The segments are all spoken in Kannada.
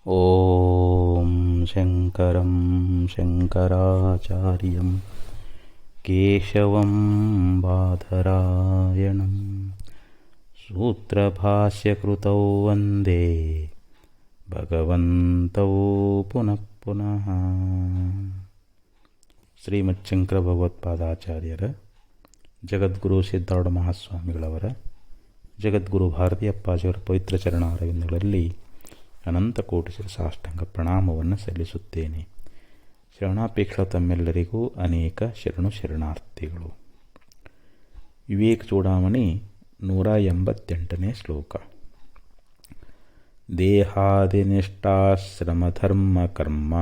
ಓಂ ಶಂಕರಂ ಶಂಕರಾಚಾರ್ಯಂ ಕೇಶವಂ ಬಾದರಾಯಣಂ ಸೂತ್ರಭಾಷ್ಯಕೃತೌ ವಂದೇ ಭಗವಂತೌ ಪುನಃ ಪುನಃ. ಶ್ರೀಮಚ್ಛಂಕರ ಭಗವತ್ಪಾದಾಚಾರ್ಯರ, ಜಗದ್ಗುರು ಸಿದ್ಧಾರೂಢ ಮಹಾಸ್ವಾಮಿಗಳವರ, ಜಗದ್ಗುರು ಭಾರತೀ ಅಪ್ಪಾಜಿಯವರ ಪವಿತ್ರ ಚರಣಾರವಿಂದಗಳಲ್ಲಿ ಅನಂತ ಕೋಟಿ ಸಾಷ್ಟಾಂಗ ಪ್ರಣಾಮವನ್ನು ಸಲ್ಲಿಸುತ್ತೇನೆ. ಶರಣಾಪೇಕ್ಷ ತಮ್ಮೆಲ್ಲರಿಗೂ ಅನೇಕ ಶರಣಾರ್ಥಿಗಳು. ವಿವೇಕ ಚೂಡಾಮಣಿ 188ನೇ ಶ್ಲೋಕ. ದೇಹಾದಿನಿಷ್ಟಾಶ್ರಮಧರ್ಮ ಕರ್ಮ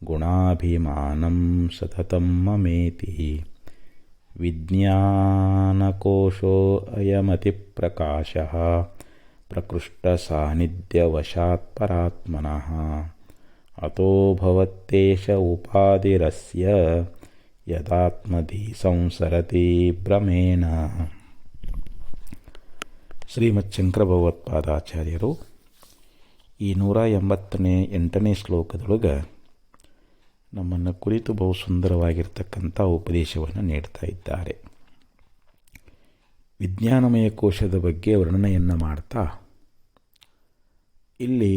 ಗುಣಾಭಿಮಾನಂ ಸತತಂ ಮಮೇತಿ ವಿಜ್ಞಾನಕೋಶೋ ಅಯಮತಿ ಪ್ರಕಾಶಃ ಪ್ರಕೃಷ್ಟ ಸಾನ್ನಿಧ್ಯವಶಾತ್ ಪರಾತ್ಮನಃ ಅತೋ ಭವತ್ತೇಷ ಉಪಾಧಿರಸ್ಯ ಯದಾತ್ಮಧಿ ಸಂಸರತಿ ಭ್ರಮೇಣ. ಶ್ರೀಮಚ್ಛಂಕರ ಭಗವತ್ಪಾದಾಚಾರ್ಯರು ಈ 188ನೇ ಶ್ಲೋಕದೊಳಗೆ ನಮ್ಮನ್ನು ಕುರಿತು ಬಹು ಸುಂದರವಾಗಿರ್ತಕ್ಕಂಥ ಉಪದೇಶವನ್ನು ನೀಡ್ತಾ ಇದ್ದಾರೆ. ವಿಜ್ಞಾನಮಯ ಕೋಶದ ಬಗ್ಗೆ ವರ್ಣನೆಯನ್ನು ಮಾಡ್ತಾ ಇಲ್ಲಿ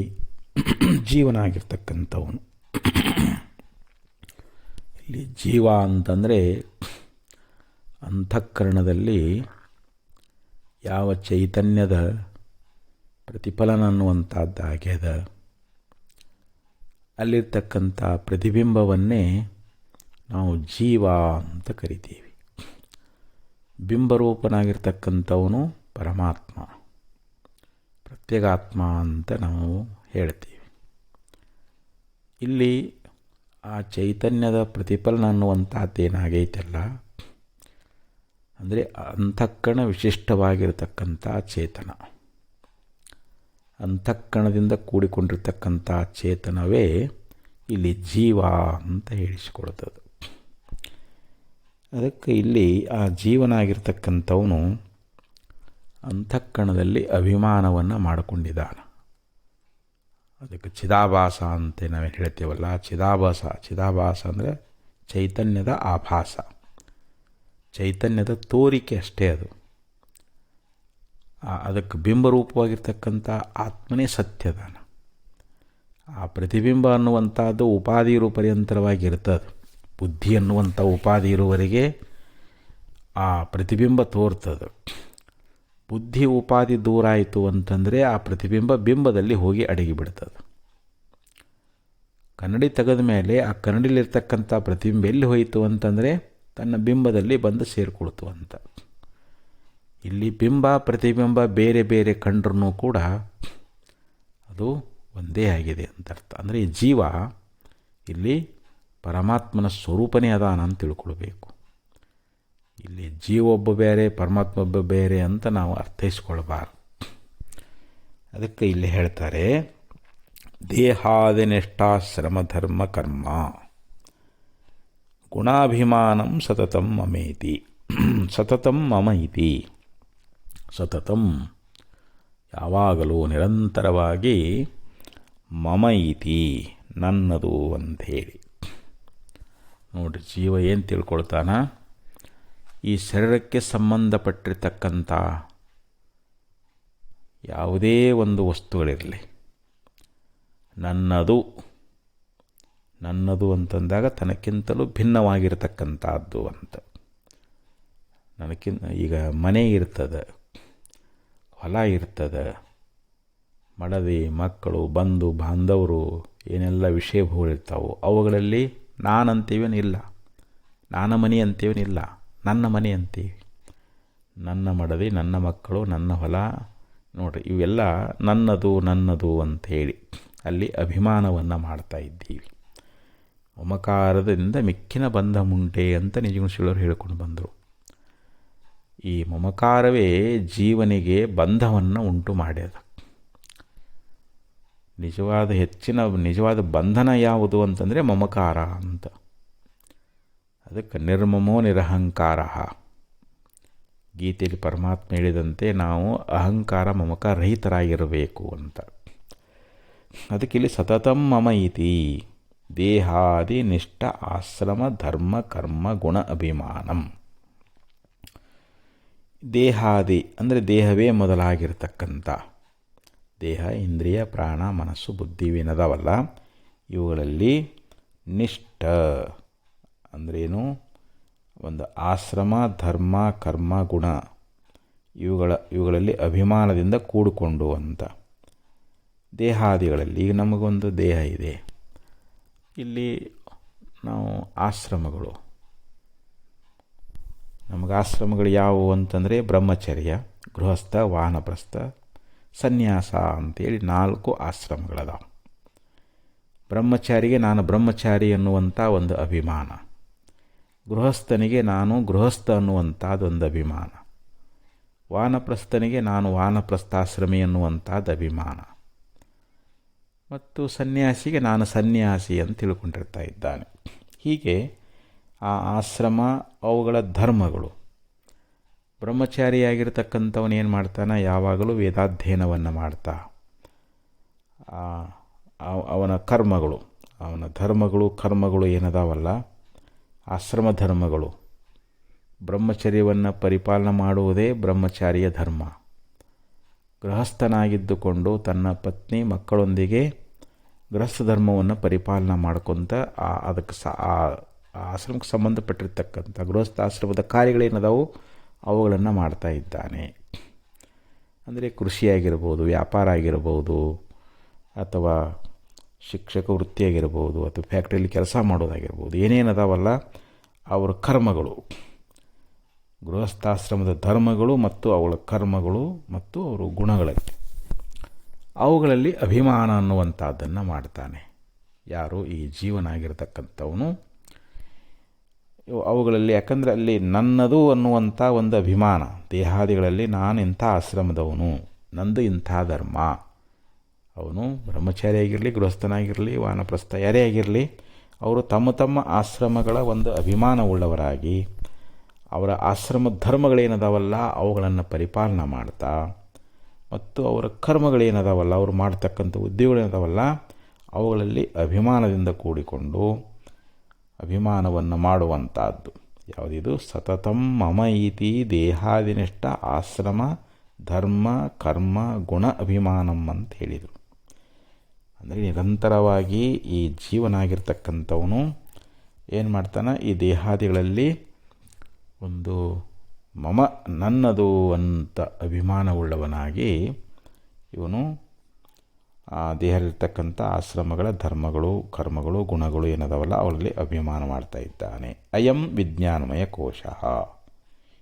ಜೀವನ ಆಗಿರ್ತಕ್ಕಂಥವನು, ಇಲ್ಲಿ ಜೀವ ಅಂತಂದರೆ ಅಂತಃಕರಣದಲ್ಲಿ ಯಾವ ಚೈತನ್ಯದ ಪ್ರತಿಫಲನ ಅನ್ನುವಂಥದ್ದಾಗ್ಯದ, ಅಲ್ಲಿರ್ತಕ್ಕಂಥ ಪ್ರತಿಬಿಂಬವನ್ನೇ ನಾವು ಜೀವ ಅಂತ ಕರಿತೀವಿ. ಬಿಂಬರೂಪನಾಗಿರ್ತಕ್ಕಂಥವನು ಪರಮಾತ್ಮ, ಪ್ರತ್ಯೇಗಾತ್ಮ ಅಂತ ನಾವು ಹೇಳ್ತೀವಿ. ಇಲ್ಲಿ ಆ ಚೈತನ್ಯದ ಪ್ರತಿಫಲನ ಅನ್ನುವಂಥದ್ದೇನಾಗೈತಲ್ಲ, ಅಂದರೆ ಅಂತಃಕರಣ ವಿಶಿಷ್ಟವಾಗಿರತಕ್ಕಂಥ ಚೇತನ, ಅಂತಃಕರಣದಿಂದ ಕೂಡಿಕೊಂಡಿರ್ತಕ್ಕಂಥ ಚೇತನವೇ ಇಲ್ಲಿ ಜೀವ ಅಂತ ಹೇಳಿಸಿಕೊಳ್ತದೆ. ಅದಕ್ಕೆ ಇಲ್ಲಿ ಆ ಜೀವನಾಗಿರ್ತಕ್ಕಂಥವನು ಅಂತಃಕರಣದಲ್ಲಿ ಅಭಿಮಾನವನ್ನು ಮಾಡಿಕೊಂಡಿದ್ದಾನೆ. ಅದಕ್ಕೆ ಚಿದಾಭಾಸ ಅಂತ ನಾವೇನು ಹೇಳ್ತೇವಲ್ಲ, ಚಿದಾಭಾಸ ಅಂದರೆ ಚೈತನ್ಯದ ಆಭಾಸ, ಚೈತನ್ಯದ ತೋರಿಕೆ ಅಷ್ಟೇ. ಅದು ಅದಕ್ಕೆ ಬಿಂಬರೂಪವಾಗಿರ್ತಕ್ಕಂಥ ಆತ್ಮನೇ ಸತ್ಯದಾನ. ಆ ಪ್ರತಿಬಿಂಬ ಅನ್ನುವಂಥದ್ದು ಉಪಾಧಿ ರೂಪರ್ಯಂತರವಾಗಿರ್ತದೆ. ಬುದ್ಧಿ ಅನ್ನುವಂಥ ಉಪಾಧಿ ಇರುವವರೆಗೆ ಆ ಪ್ರತಿಬಿಂಬ ತೋರ್ತದೆ. ಬುದ್ಧಿ ಉಪಾಧಿ ದೂರ ಆಯಿತು ಅಂತಂದರೆ ಆ ಪ್ರತಿಬಿಂಬ ಬಿಂಬದಲ್ಲಿ ಹೋಗಿ ಅಡಗಿಬಿಡ್ತದೆ. ಕನ್ನಡಿ ತೆಗೆದ ಮೇಲೆ ಆ ಕನ್ನಡಿಲಿರ್ತಕ್ಕಂಥ ಪ್ರತಿಬಿಂಬ ಎಲ್ಲಿ ಹೋಯಿತು ಅಂತಂದರೆ ತನ್ನ ಬಿಂಬದಲ್ಲಿ ಬಂದು ಸೇರಿಕೊಳ್ತು ಅಂತ. ಇಲ್ಲಿ ಬಿಂಬ ಪ್ರತಿಬಿಂಬ ಬೇರೆ ಬೇರೆ ಕಂಡ್ರೂ ಕೂಡ ಅದು ಒಂದೇ ಆಗಿದೆ ಅಂತ ಅರ್ಥ. ಅಂದರೆ ಈ ಜೀವ ಇಲ್ಲಿ ಪರಮಾತ್ಮನ ಸ್ವರೂಪನೇ ಅದಾನ ಅಂತ ತಿಳ್ಕೊಳ್ಬೇಕು. ಇಲ್ಲಿ ಜೀವ ಒಬ್ಬ ಬೇರೆ, ಪರಮಾತ್ಮ ಒಬ್ಬ ಬೇರೆ ಅಂತ ನಾವು ಅರ್ಥೈಸ್ಕೊಳ್ಬಾರ್ದು. ಅದಕ್ಕೆ ಇಲ್ಲಿ ಹೇಳ್ತಾರೆ, ದೇಹಾದಿನಿಷ್ಟಾಶ್ರಮ ಧರ್ಮ ಕರ್ಮ ಗುಣಾಭಿಮಾನಂ ಸತತಂ ಮಮೇತಿ. ಸತತಂ ಮಮ ಇತಿ, ಸತತಂ ಯಾವಾಗಲೂ ನಿರಂತರವಾಗಿ, ಮಮ ಇತಿ ನನ್ನದು ಅಂಥೇಳಿ. ನೋಡಿರಿ, ಜೀವ ಏನು ತಿಳ್ಕೊಳ್ತಾನ, ಈ ಶರೀರಕ್ಕೆ ಸಂಬಂಧಪಟ್ಟಿರ್ತಕ್ಕಂಥ ಯಾವುದೇ ಒಂದು ವಸ್ತುಗಳಿರಲಿ, ನನ್ನದು ಅಂತಂದಾಗ ತನಕ್ಕಿಂತಲೂ ಭಿನ್ನವಾಗಿರ್ತಕ್ಕಂಥದ್ದು ಅಂತ. ಈಗ ಮನೆ ಇರ್ತದೆ, ಹೊಲ ಇರ್ತದೆ, ಮಡದಿ ಮಕ್ಕಳು ಬಂಧು ಬಾಂಧವರು ಏನೆಲ್ಲ ವಿಷಯಗಳಿರ್ತಾವೆ, ಅವುಗಳಲ್ಲಿ ನಾನಂತೀವೇನಿಲ್ಲ, ನಾನ ಮನೆ ಅಂತೀವೇನಿಲ್ಲ, ನನ್ನ ಮನೆ ಅಂತೀವಿ. ನನ್ನ ಮಡದಿ, ನನ್ನ ಮಕ್ಕಳು, ನನ್ನ ಹೊಲ, ನೋಡಿರಿ ಇವೆಲ್ಲ ನನ್ನದು ಅಂಥೇಳಿ ಅಲ್ಲಿ ಅಭಿಮಾನವನ್ನು ಮಾಡ್ತಾ ಇದ್ದೀವಿ. ಮಮಕಾರದಿಂದ ಮಿಕ್ಕಿನ ಬಂಧ ಮುಂಟೆ ಅಂತ ನಿಜಗುಣಶೀಲರು ಹೇಳ್ಕೊಂಡು ಬಂದರು. ಈ ಮಮಕಾರವೇ ಜೀವನಿಗೆ ಬಂಧವನ್ನು ಉಂಟು ಮಾಡ್ಯದ. ನಿಜವಾದ ಬಂಧನ ಯಾವುದು ಅಂತಂದರೆ ಮಮಕಾರ ಅಂತ. ಅದಕ್ಕೆ ನಿರ್ಮಮೋ ನಿರಹಂಕಾರ. ಗೀತೆಯಲ್ಲಿ ಪರಮಾತ್ಮ ಹೇಳಿದಂತೆ ನಾವು ಅಹಂಕಾರ ಮಮಕಾರ ರಹಿತರಾಗಿರಬೇಕು ಅಂತ. ಅದಕ್ಕೆ ಇಲ್ಲಿ ಸತತಂ ಮಮ ಇತಿ ದೇಹಾದಿ ನಿಷ್ಠ ಆಶ್ರಮ ಧರ್ಮ ಕರ್ಮ ಗುಣ ಅಭಿಮಾನಂ. ದೇಹಾದಿ ಅಂದರೆ ದೇಹವೇ ಮೊದಲಾಗಿರ್ತಕ್ಕಂಥ, ದೇಹ ಇಂದ್ರಿಯ ಪ್ರಾಣ ಮನಸ್ಸು ಬುದ್ಧಿ ಇವೇನದಾವಲ್ಲ ಇವುಗಳಲ್ಲಿ ನಿಷ್ಠ ಅಂದ್ರೇನು, ಒಂದು ಆಶ್ರಮ ಧರ್ಮ ಕರ್ಮ ಗುಣ ಇವುಗಳಲ್ಲಿ ಅಭಿಮಾನದಿಂದ ಕೂಡಿಕೊಂಡು ಅಂತ. ದೇಹಾದಿಗಳಲ್ಲಿ ಈಗ ನಮಗೊಂದು ದೇಹ ಇದೆ, ಇಲ್ಲಿ ನಾವು ಆಶ್ರಮಗಳು, ನಮಗೆ ಆಶ್ರಮಗಳು ಯಾವುವು ಅಂತಂದರೆ ಬ್ರಹ್ಮಚರ್ಯ, ಗೃಹಸ್ಥ, ವಾನಪ್ರಸ್ಥ, ಸನ್ಯಾಸ ಅಂತೇಳಿ 4 ಆಶ್ರಮಗಳದಾವೆ. ಬ್ರಹ್ಮಚಾರಿಗೆ ನಾನು ಬ್ರಹ್ಮಚಾರಿ ಅನ್ನುವಂಥ ಒಂದು ಅಭಿಮಾನ, ಗೃಹಸ್ಥನಿಗೆ ನಾನು ಗೃಹಸ್ಥ ಅನ್ನುವಂಥದ್ದೊಂದು ಅಭಿಮಾನ, ವಾನಪ್ರಸ್ಥನಿಗೆ ನಾನು ವಾನಪ್ರಸ್ಥಾಶ್ರಮಿ ಅನ್ನುವಂಥದ್ದು ಅಭಿಮಾನ, ಮತ್ತು ಸನ್ಯಾಸಿಗೆ ನಾನು ಸನ್ಯಾಸಿ ಅಂತ ತಿಳ್ಕೊಂಡಿರ್ತಾ ಇದ್ದಾನೆ. ಹೀಗೆ ಆ ಆಶ್ರಮ ಅವುಗಳ ಧರ್ಮಗಳು. ಬ್ರಹ್ಮಚಾರಿಯಾಗಿರ್ತಕ್ಕಂಥವನು ಏನು ಮಾಡ್ತಾನೆ, ಯಾವಾಗಲೂ ವೇದಾಧ್ಯಯನವನ್ನು ಮಾಡ್ತಾ ಅವನ ಕರ್ಮಗಳು, ಅವನ ಧರ್ಮಗಳು ಕರ್ಮಗಳು ಏನದಾವಲ್ಲ ಆಶ್ರಮ ಧರ್ಮಗಳು, ಬ್ರಹ್ಮಚರ್ಯವನ್ನು ಪರಿಪಾಲನೆ ಮಾಡುವುದೇ ಬ್ರಹ್ಮಚಾರಿಯ ಧರ್ಮ. ಗೃಹಸ್ಥನಾಗಿದ್ದುಕೊಂಡು ತನ್ನ ಪತ್ನಿ ಮಕ್ಕಳೊಂದಿಗೆ ಗೃಹಸ್ಥ ಧರ್ಮವನ್ನು ಪರಿಪಾಲನೆ ಮಾಡ್ಕೊತ ಅದಕ್ಕೆ ಆಶ್ರಮಕ್ಕೆ ಸಂಬಂಧಪಟ್ಟಿರ್ತಕ್ಕಂಥ ಗೃಹಸ್ಥಾಶ್ರಮದ ಕಾರ್ಯಗಳೇನದಾವು ಅವುಗಳನ್ನು ಮಾಡ್ತಾ ಇದ್ದಾನೆ. ಅಂದರೆ ಕೃಷಿಯಾಗಿರ್ಬೋದು, ವ್ಯಾಪಾರ ಆಗಿರ್ಬೋದು, ಅಥವಾ ಶಿಕ್ಷಕ ವೃತ್ತಿಯಾಗಿರ್ಬೋದು, ಅಥವಾ ಫ್ಯಾಕ್ಟ್ರಿಯಲ್ಲಿ ಕೆಲಸ ಮಾಡೋದಾಗಿರ್ಬೋದು, ಏನೇನದಾವಲ್ಲ ಅವರ ಕರ್ಮಗಳು, ಗೃಹಸ್ಥಾಶ್ರಮದ ಧರ್ಮಗಳು ಮತ್ತು ಅವುಗಳ ಕರ್ಮಗಳು ಮತ್ತು ಅವರ ಗುಣಗಳಲ್ಲಿ ಅವುಗಳಲ್ಲಿ ಅಭಿಮಾನ ಅನ್ನುವಂಥದ್ದನ್ನು ಮಾಡ್ತಾನೆ. ಯಾರು ಈ ಜೀವನಾಗಿರ್ತಕ್ಕಂಥವನು ಅವುಗಳಲ್ಲಿ, ಯಾಕಂದರೆ ಅಲ್ಲಿ ನನ್ನದು ಅನ್ನುವಂಥ ಒಂದು ಅಭಿಮಾನ, ದೇಹಾದಿಗಳಲ್ಲಿ ನಾನು ಇಂಥ ಆಶ್ರಮದವನು, ನಂದು ಇಂಥ ಧರ್ಮ. ಅವನು ಬ್ರಹ್ಮಚಾರಿ ಆಗಿರಲಿ, ಗೃಹಸ್ಥನಾಗಿರಲಿ, ವಾನಪ್ರಸ್ಥ ಯಾರೇ ಆಗಿರಲಿ, ಅವರು ತಮ್ಮ ತಮ್ಮ ಆಶ್ರಮಗಳ ಒಂದು ಅಭಿಮಾನವುಳ್ಳವರಾಗಿ ಅವರ ಆಶ್ರಮ ಧರ್ಮಗಳೇನದಾವಲ್ಲ ಅವುಗಳನ್ನು ಪರಿಪಾಲನೆ ಮಾಡ್ತಾ, ಮತ್ತು ಅವರ ಕರ್ಮಗಳೇನದಾವಲ್ಲ ಅವರು ಮಾಡ್ತಕ್ಕಂಥ ಉದ್ಯೋಗಗಳೇನದಾವಲ್ಲ ಅವುಗಳಲ್ಲಿ ಅಭಿಮಾನದಿಂದ ಕೂಡಿಕೊಂಡು ಅಭಿಮಾನವನ್ನು ಮಾಡುವಂಥದ್ದು ಯಾವುದಿದು. ಸತತಂ ಮಮ ಇತಿ ದೇಹಾದಿನಿಷ್ಠ ಆಶ್ರಮ ಧರ್ಮ ಕರ್ಮ ಗುಣ ಅಭಿಮಾನಂ ಅಂತ ಹೇಳಿದರು. ಅಂದರೆ ನಿರಂತರವಾಗಿ ಈ ಜೀವನಾಗಿರ್ತಕ್ಕಂಥವನು ಏನು ಮಾಡ್ತಾನೆ, ಈ ದೇಹಾದಿಗಳಲ್ಲಿ ಒಂದು ನನ್ನದು ಅಂತ ಅಭಿಮಾನವುಳ್ಳವನಾಗಿ ಇವನು ಆ ದೇಹದಲ್ಲಿರ್ತಕ್ಕಂಥ ಆಶ್ರಮಗಳ ಧರ್ಮಗಳು ಕರ್ಮಗಳು ಗುಣಗಳು ಏನದಾವಲ್ಲ ಅವರಲ್ಲಿ ಅಭಿಮಾನ ಮಾಡ್ತಾ ಇದ್ದಾನೆ. ಅಯಂ ವಿಜ್ಞಾನಮಯ ಕೋಶ,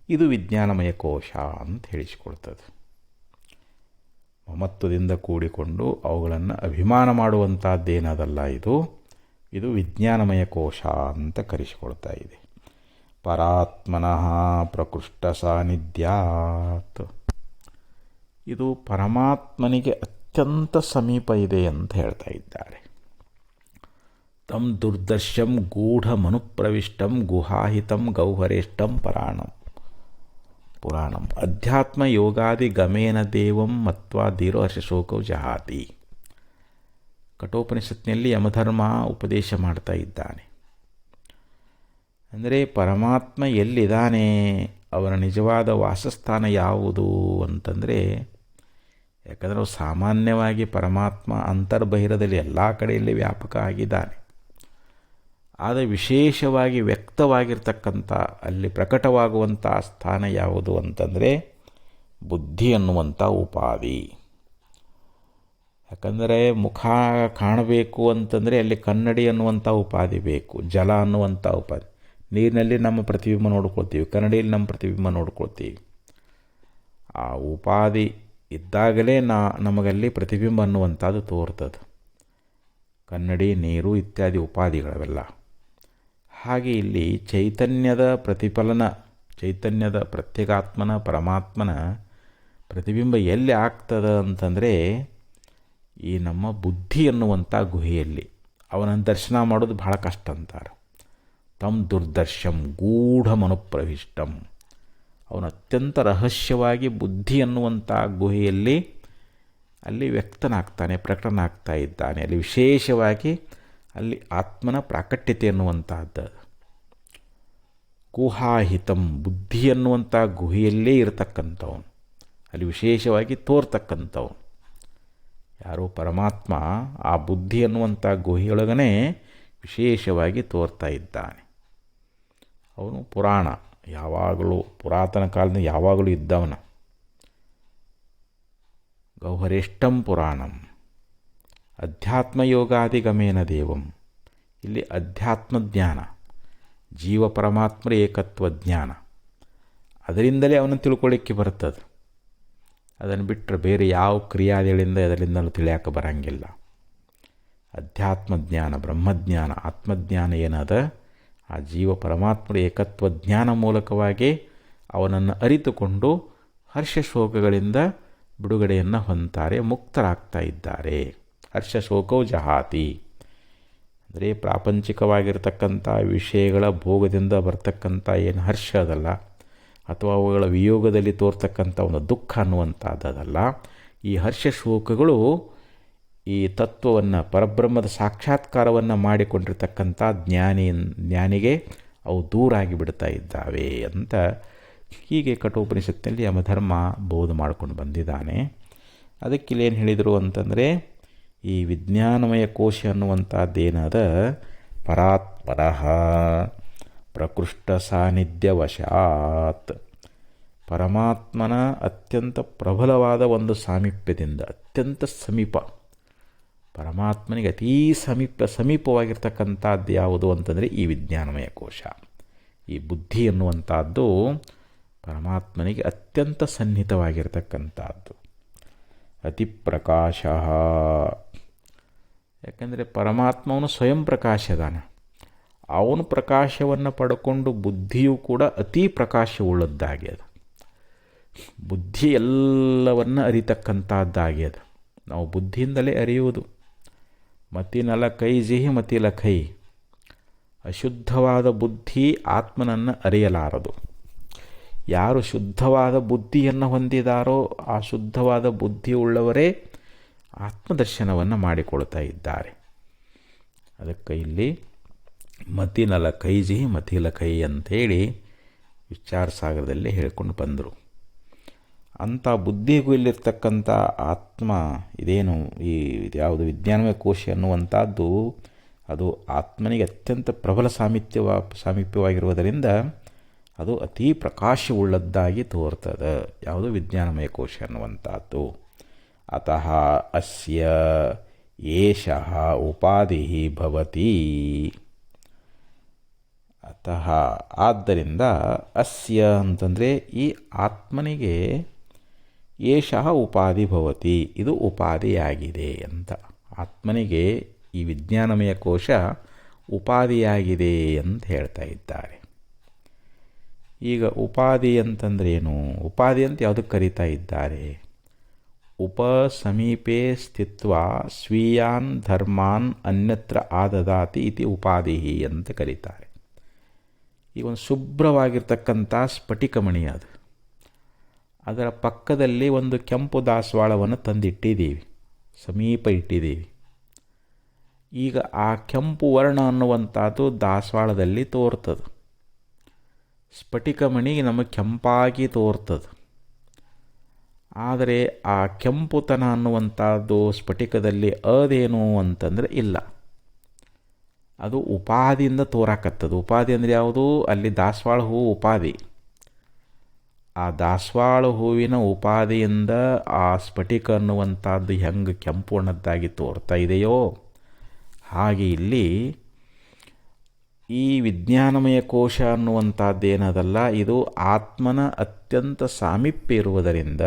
ಇದು ವಿಜ್ಞಾನಮಯ ಕೋಶ ಅಂತ ಹೇಳಿಸಿಕೊಳ್ತದೆ. ಮಮತ್ವದಿಂದ ಕೂಡಿಕೊಂಡು ಅವುಗಳನ್ನು ಅಭಿಮಾನ ಮಾಡುವಂಥದ್ದೇನದಲ್ಲ, ಇದು ವಿಜ್ಞಾನಮಯ ಕೋಶ ಅಂತ ಕರೆಸಿಕೊಳ್ತಾ ಇದೆ. ಪರಾತ್ಮನಃ ಪ್ರಕೃಷ್ಟ ಸಾನ್ನಿಧ್ಯಾತ್, ಇದು ಪರಮಾತ್ಮನಿಗೆ ಅತ್ಯಂತ ಸಮೀಪ ಇದೆ ಅಂತ ಹೇಳ್ತಾ ಇದ್ದಾರೆ. ತಂ ದುರ್ದರ್ಶಂ ಗೂಢಮನುಪ್ರವಿಷ್ಟಂ ಗುಹಾಹಿತಂ ಗೌಹರೇಷ್ಟಂ ಪುರಾಣಂ ಅಧ್ಯಾತ್ಮ ಯೋಗಾದಿ ಗಮೇನ ದೇವಂ ಮತ್ವಾ ಧೀರೋ ಹರ್ಷಶೋಕೌ ಜಹಾತಿ. ಕಠೋಪನಿಷತ್ನಲ್ಲಿ ಯಮಧರ್ಮ ಉಪದೇಶ ಮಾಡ್ತಾ ಇದ್ದಾನೆ. ಅಂದರೆ ಪರಮಾತ್ಮ ಎಲ್ಲಿದ್ದಾನೆ, ಅವನ ನಿಜವಾದ ವಾಸಸ್ಥಾನ ಯಾವುದು ಅಂತಂದರೆ, ಯಾಕಂದರೆ ಅವು ಸಾಮಾನ್ಯವಾಗಿ ಪರಮಾತ್ಮ ಅಂತರ್ಬಹಿರದಲ್ಲಿ ಎಲ್ಲ ಕಡೆಯಲ್ಲಿ ವ್ಯಾಪಕ ಆಗಿದ್ದಾನೆ. ಆದರೆ ವಿಶೇಷವಾಗಿ ವ್ಯಕ್ತವಾಗಿರ್ತಕ್ಕಂಥ ಅಲ್ಲಿ ಪ್ರಕಟವಾಗುವಂಥ ಸ್ಥಾನ ಯಾವುದು ಅಂತಂದರೆ ಬುದ್ಧಿ ಅನ್ನುವಂಥ ಉಪಾಧಿ. ಯಾಕಂದರೆ ಮುಖ ಕಾಣಬೇಕು ಅಂತಂದರೆ ಅಲ್ಲಿ ಕನ್ನಡಿ ಅನ್ನುವಂಥ ಉಪಾಧಿ ಬೇಕು, ಜಲ ಅನ್ನುವಂಥ ಉಪಾಧಿ. ನೀರಿನಲ್ಲಿ ನಮ್ಮ ಪ್ರತಿಬಿಂಬ ನೋಡ್ಕೊಳ್ತೀವಿ, ಕನ್ನಡಿಯಲ್ಲಿ ನಮ್ಮ ಪ್ರತಿಬಿಂಬ ನೋಡ್ಕೊಳ್ತೀವಿ. ಆ ಉಪಾಧಿ ಇದ್ದಾಗಲೇ ನಮಗಲ್ಲಿ ಪ್ರತಿಬಿಂಬ ಅನ್ನುವಂಥದ್ದು ತೋರ್ತದೆ. ಕನ್ನಡಿ, ನೀರು ಇತ್ಯಾದಿ ಉಪಾಧಿಗಳವೆಲ್ಲ. ಹಾಗೆ ಇಲ್ಲಿ ಚೈತನ್ಯದ ಪ್ರತಿಫಲನ, ಚೈತನ್ಯದ ಪ್ರತ್ಯೇಕಾತ್ಮನ ಪರಮಾತ್ಮನ ಪ್ರತಿಬಿಂಬ ಎಲ್ಲಿ ಆಗ್ತದೆ ಅಂತಂದರೆ ಈ ನಮ್ಮ ಬುದ್ಧಿ ಅನ್ನುವಂಥ ಗುಹೆಯಲ್ಲಿ. ಅವನನ್ನು ದರ್ಶನ ಮಾಡೋದು ಬಹಳ ಕಷ್ಟ ಅಂತಾರೆ. ತಂ ದುರ್ದರ್ಶಂ ಗೂಢಮನುಪ್ರವಿಷ್ಟಂ, ಅವನು ಅತ್ಯಂತ ರಹಸ್ಯವಾಗಿ ಬುದ್ಧಿ ಅನ್ನುವಂಥ ಗುಹೆಯಲ್ಲಿ ಅಲ್ಲಿ ವ್ಯಕ್ತನಾಗ್ತಾನೆ, ಪ್ರಕಟನಾಗ್ತಾ ಇದ್ದಾನೆ. ಅಲ್ಲಿ ವಿಶೇಷವಾಗಿ ಅಲ್ಲಿ ಆತ್ಮನ ಪ್ರಾಕಟ್ಯತೆ ಅನ್ನುವಂಥದ್ದು. ಗುಹಾಹಿತಂ, ಬುದ್ಧಿ ಅನ್ನುವಂಥ ಗುಹೆಯಲ್ಲೇ ಇರತಕ್ಕಂಥವನು, ಅಲ್ಲಿ ವಿಶೇಷವಾಗಿ ತೋರ್ತಕ್ಕಂಥವನು ಯಾರೋ ಪರಮಾತ್ಮ ಆ ಬುದ್ಧಿ ಅನ್ನುವಂಥ ಗುಹೆಯೊಳಗನೆ ವಿಶೇಷವಾಗಿ ತೋರ್ತಾ ಇದ್ದಾನೆ. ಅವನು ಪುರಾಣ, ಯಾವಾಗಲೂ ಪುರಾತನ ಕಾಲದಿಂದ ಯಾವಾಗಲೂ ಇದ್ದವನ. ಗೌಹರೇಷ್ಟಂ ಪುರಾಣಂ ಅಧ್ಯಾತ್ಮಯೋಗಾದಿಗಮೇನ ದೇವಂ. ಇಲ್ಲಿ ಅಧ್ಯಾತ್ಮ ಜ್ಞಾನ, ಜೀವ ಪರಮಾತ್ಮರ ಏಕತ್ವ ಜ್ಞಾನ, ಅದರಿಂದಲೇ ಅವನನ್ನು ತಿಳ್ಕೊಳ್ಳಿಕ್ಕೆ ಬರ್ತದೆ. ಅದನ್ನು ಬಿಟ್ಟರೆ ಬೇರೆ ಯಾವ ಕ್ರಿಯಾದಿಗಳಿಂದ ಅದರಿಂದಲೂ ತಿಳಿಯೋಕೆ ಬರೋಂಗಿಲ್ಲ. ಅಧ್ಯಾತ್ಮ ಜ್ಞಾನ, ಬ್ರಹ್ಮಜ್ಞಾನ, ಆತ್ಮಜ್ಞಾನ ಏನದ ಆ ಜೀವ ಪರಮಾತ್ಮರ ಏಕತ್ವ ಜ್ಞಾನ ಮೂಲಕವಾಗಿ ಅವನನ್ನು ಅರಿತುಕೊಂಡು ಹರ್ಷಶೋಕಗಳಿಂದ ಬಿಡುಗಡೆಯನ್ನು ಹೊಂತಾರೆ, ಮುಕ್ತರಾಗ್ತಾ ಇದ್ದಾರೆ. ಹರ್ಷಶೋಕವು ಜಹಾತಿ ಅಂದರೆ ಪ್ರಾಪಂಚಿಕವಾಗಿರ್ತಕ್ಕಂಥ ವಿಷಯಗಳ ಭೋಗದಿಂದ ಬರ್ತಕ್ಕಂಥ ಏನು ಹರ್ಷ ಅದಲ್ಲ, ಅಥವಾ ಅವುಗಳ ವಿಯೋಗದಲ್ಲಿ ತೋರ್ತಕ್ಕಂಥ ಒಂದು ದುಃಖ ಅನ್ನುವಂಥದ್ದಲ್ಲ. ಈ ಹರ್ಷಶೋಕಗಳು ಈ ತತ್ವವನ್ನು, ಪರಬ್ರಹ್ಮದ ಸಾಕ್ಷಾತ್ಕಾರವನ್ನು ಮಾಡಿಕೊಂಡಿರ್ತಕ್ಕಂಥ ಜ್ಞಾನಿಗೆ ಅವು ದೂರಾಗಿ ಬಿಡ್ತಾ ಇದ್ದಾವೆ ಅಂತ ಹೀಗೆ ಕಠೋಪನಿಷತ್ತಿನಲ್ಲಿ ಯಮಧರ್ಮ ಬೋಧ ಮಾಡ್ಕೊಂಡು ಬಂದಿದ್ದಾನೆ. ಅದಕ್ಕಿಲ್ಲೇನು ಹೇಳಿದರು ಅಂತಂದರೆ, ಈ ವಿಜ್ಞಾನಮಯ ಕೋಶ ಅನ್ನುವಂಥದ್ದೇನದ ಪರಾತ್ಪರಃ ಪ್ರಕೃಷ್ಟ ಸಾನ್ನಿಧ್ಯವಶಾತ್, ಪರಮಾತ್ಮನ ಅತ್ಯಂತ ಪ್ರಬಲವಾದ ಒಂದು ಸಾಮೀಪ್ಯದಿಂದ, ಅತ್ಯಂತ ಸಮೀಪ, ಪರಮಾತ್ಮನಿಗೆ ಅತೀ ಸಮೀಪವಾಗಿರ್ತಕ್ಕಂಥದ್ದು ಯಾವುದು ಅಂತಂದರೆ ಈ ವಿಜ್ಞಾನಮಯ ಕೋಶ. ಈ ಬುದ್ಧಿ ಎನ್ನುವಂಥದ್ದು ಪರಮಾತ್ಮನಿಗೆ ಅತ್ಯಂತ ಸನ್ನಿಹಿತವಾಗಿರ್ತಕ್ಕಂಥದ್ದು. ಅತಿ ಪ್ರಕಾಶ, ಯಾಕೆಂದರೆ ಪರಮಾತ್ಮವನು ಸ್ವಯಂ ಪ್ರಕಾಶದಾನ. ಅವನು ಪ್ರಕಾಶವನ್ನು ಪಡ್ಕೊಂಡು ಬುದ್ಧಿಯೂ ಕೂಡ ಅತೀ ಪ್ರಕಾಶವುಳ್ಳದ್ದಾಗ್ಯದ. ಬುದ್ಧಿ ಎಲ್ಲವನ್ನು ಅರಿತಕ್ಕಂಥದ್ದಾಗ್ಯದ. ನಾವು ಬುದ್ಧಿಯಿಂದಲೇ ಅರಿಯುವುದು. ಮತಿನಲ ಕೈ ಜಿಹಿ ಮತಿಲ ಕೈ, ಅಶುದ್ಧವಾದ ಬುದ್ಧಿ ಆತ್ಮನನ್ನು ಅರಿಯಲಾರದು. ಯಾರು ಶುದ್ಧವಾದ ಬುದ್ಧಿಯನ್ನು ಹೊಂದಿದಾರೋ ಆ ಶುದ್ಧವಾದ ಬುದ್ಧಿ ಉಳ್ಳವರೇ ಆತ್ಮದರ್ಶನವನ್ನು ಮಾಡಿಕೊಳ್ತಾ ಇದ್ದಾರೆ. ಅದಕ್ಕೆ ಇಲ್ಲಿ ಮತಿನಲ ಕೈಜಿ ಮತಿಲ ಕೈ ಅಂಥೇಳಿ ವಿಚಾರ ಸಾಗರದಲ್ಲಿ ಹೇಳ್ಕೊಂಡು ಬಂದರು. ಅಂಥ ಬುದ್ಧಿಗೂ ಇಲ್ಲಿರ್ತಕ್ಕಂಥ ಆತ್ಮ ಇದೇನು ಈ ಯಾವುದು ವಿಜ್ಞಾನಮಯ ಕೋಶ ಅನ್ನುವಂಥದ್ದು ಅದು ಆತ್ಮನಿಗೆ ಅತ್ಯಂತ ಪ್ರಬಲ ಸಾಮೀಪ್ಯವಾಗಿರುವುದರಿಂದ ಅದು ಅತೀ ಪ್ರಕಾಶವುಳ್ಳದ್ದಾಗಿ ತೋರ್ತದೆ. ಯಾವುದು ವಿಜ್ಞಾನಮಯ ಕೋಶ ಅನ್ನುವಂಥದ್ದು. ಅತಃ ಅಸ್ಯ ಏಷಃ ಉಪಾಧಿ ಭವತಿ. ಅತಃ ಆದ್ದರಿಂದ ಅಸ್ಯ ಅಂತಂದರೆ ಈ ಆತ್ಮನಿಗೆ ಏಷಃ ಉಪಾಧಿ ಭವತಿ, ಇದು ಉಪಾಧಿಯಾಗಿದೆ ಅಂತ. ಆತ್ಮನಿಗೆ ಈ ವಿಜ್ಞಾನಮಯ ಕೋಶ ಉಪಾಧಿಯಾಗಿದೆ ಅಂತ ಹೇಳ್ತಾ ಇದ್ದಾರೆ. ಈಗ ಉಪಾಧಿ ಅಂತಂದ್ರೇನು? ಉಪಾಧಿ ಅಂತ ಯಾವುದಕ್ಕೆ ಕರೀತಾ ಇದ್ದಾರೆ? ಉಪಸಮೀಪೆ ಸ್ಥಿತ್ವಾ ಸ್ವೀಯಾನ್ ಧರ್ಮಾನ್ ಅನ್ಯತ್ರ ಆದದಾತಿ ಇತಿ ಉಪಾಧಿ ಅಂತ ಕರೀತಾರೆ. ಈ ಒಂದು ಶುಭ್ರವಾಗಿರ್ತಕ್ಕಂಥ ಸ್ಫಟಿಕಮಣಿ ಅದು, ಅದರ ಪಕ್ಕದಲ್ಲಿ ಒಂದು ಕೆಂಪು ದಾಸವಾಳವನ್ನು ತಂದಿಟ್ಟಿದ್ದೀವಿ, ಸಮೀಪ ಇಟ್ಟಿದ್ದೀವಿ. ಈಗ ಆ ಕೆಂಪು ವರ್ಣ ಅನ್ನುವಂಥದ್ದು ದಾಸವಾಳದಲ್ಲಿ ತೋರ್ತದೆ. ಸ್ಫಟಿಕಮಣಿ ನಮಗೆ ಕೆಂಪಾಗಿ ತೋರ್ತದೆ. ಆದರೆ ಆ ಕೆಂಪುತನ ಅನ್ನುವಂಥದ್ದು ಸ್ಫಟಿಕದಲ್ಲಿ ಅದೇನು ಅಂತಂದರೆ ಇಲ್ಲ, ಅದು ಉಪಾದಿಯಿಂದ ತೋರಾಕತ್ತದು. ಉಪಾಧಿ ಅಂದರೆ ಯಾವುದು? ಅಲ್ಲಿ ದಾಸವಾಳ ಹೂವು ಉಪಾಧಿ. ಆ ದಾಸವಾಳ ಹೂವಿನ ಉಪಾಧಿಯಿಂದ ಆ ಸ್ಫಟಿಕ ಅನ್ನುವಂಥದ್ದು ಹೆಂಗೆ ಕೆಂಪು ಬಣ್ಣದ್ದಾಗಿ ತೋರ್ತಾ ಇದೆಯೋ ಹಾಗೆ ಇಲ್ಲಿ ಈ ವಿಜ್ಞಾನಮಯ ಕೋಶ ಅನ್ನುವಂಥದ್ದೇನದಲ್ಲ, ಇದು ಆತ್ಮನ ಅತ್ಯಂತ ಸಾಮೀಪ್ಯ ಇರುವುದರಿಂದ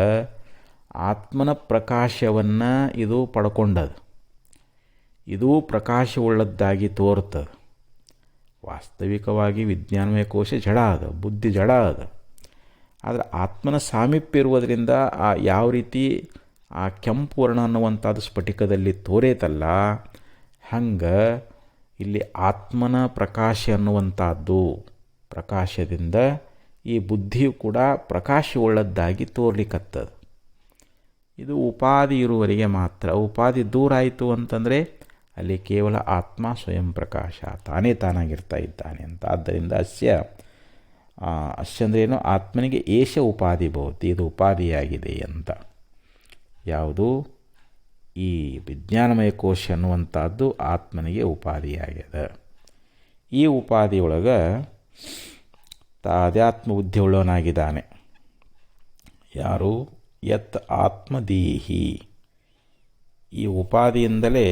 ಆತ್ಮನ ಪ್ರಕಾಶವನ್ನು ಇದು ಪಡ್ಕೊಂಡದು. ಇದು ಪ್ರಕಾಶವುಳ್ಳದ್ದಾಗಿ ತೋರ್ತದೆ. ವಾಸ್ತವಿಕವಾಗಿ ವಿಜ್ಞಾನಮಯ ಕೋಶ ಜಡ ಅದ, ಬುದ್ಧಿ ಜಡ ಅದ. ಆದರೆ ಆತ್ಮನ ಸಾಮೀಪ್ಯ ಇರುವುದರಿಂದ ಆ ಯಾವ ರೀತಿ ಆ ಕೆಂಪು ವರ್ಣ ಅನ್ನುವಂಥದ್ದು ಸ್ಫಟಿಕದಲ್ಲಿ ತೋರೇತಲ್ಲ, ಹಂಗೆ ಇಲ್ಲಿ ಆತ್ಮನ ಪ್ರಕಾಶ ಅನ್ನುವಂಥದ್ದು ಪ್ರಕಾಶದಿಂದ ಈ ಬುದ್ಧಿಯು ಕೂಡ ಪ್ರಕಾಶವುಳ್ಳದ್ದಾಗಿ ತೋರ್ಲಿಕ್ಕತ್ತದ. ಇದು ಉಪಾಧಿ ಇರುವವರೆಗೆ ಮಾತ್ರ. ಉಪಾಧಿ ದೂರ ಆಯಿತು ಅಂತಂದರೆ ಅಲ್ಲಿ ಕೇವಲ ಆತ್ಮ ಸ್ವಯಂ ಪ್ರಕಾಶ ತಾನೇ ತಾನಾಗಿರ್ತಾ ಇದ್ದಾನೆ ಅಂತ. ಆದ್ದರಿಂದ ಅಸ್ಯ ಅಂದ್ರೇನು, ಆತ್ಮನಿಗೆ ಏಷ ಉಪಾಧಿ ಭವತಿ, ಇದು ಉಪಾಧಿಯಾಗಿದೆ ಅಂತ. ಯಾವುದು? ಈ ವಿಜ್ಞಾನಮಯ ಕೋಶ ಅನ್ನುವಂಥದ್ದು ಆತ್ಮನಿಗೆ ಉಪಾಧಿಯಾಗಿದೆ. ಈ ಉಪಾಧಿಯೊಳಗೆ ತಾಧ್ಯಾತ್ಮ ಬುದ್ಧಿ ಉಳ್ಳವನಾಗಿದ್ದಾನೆ. ಯಾರು? ಯತ್ ಆತ್ಮದೀಹಿ. ಈ ಉಪಾಧಿಯಿಂದಲೇ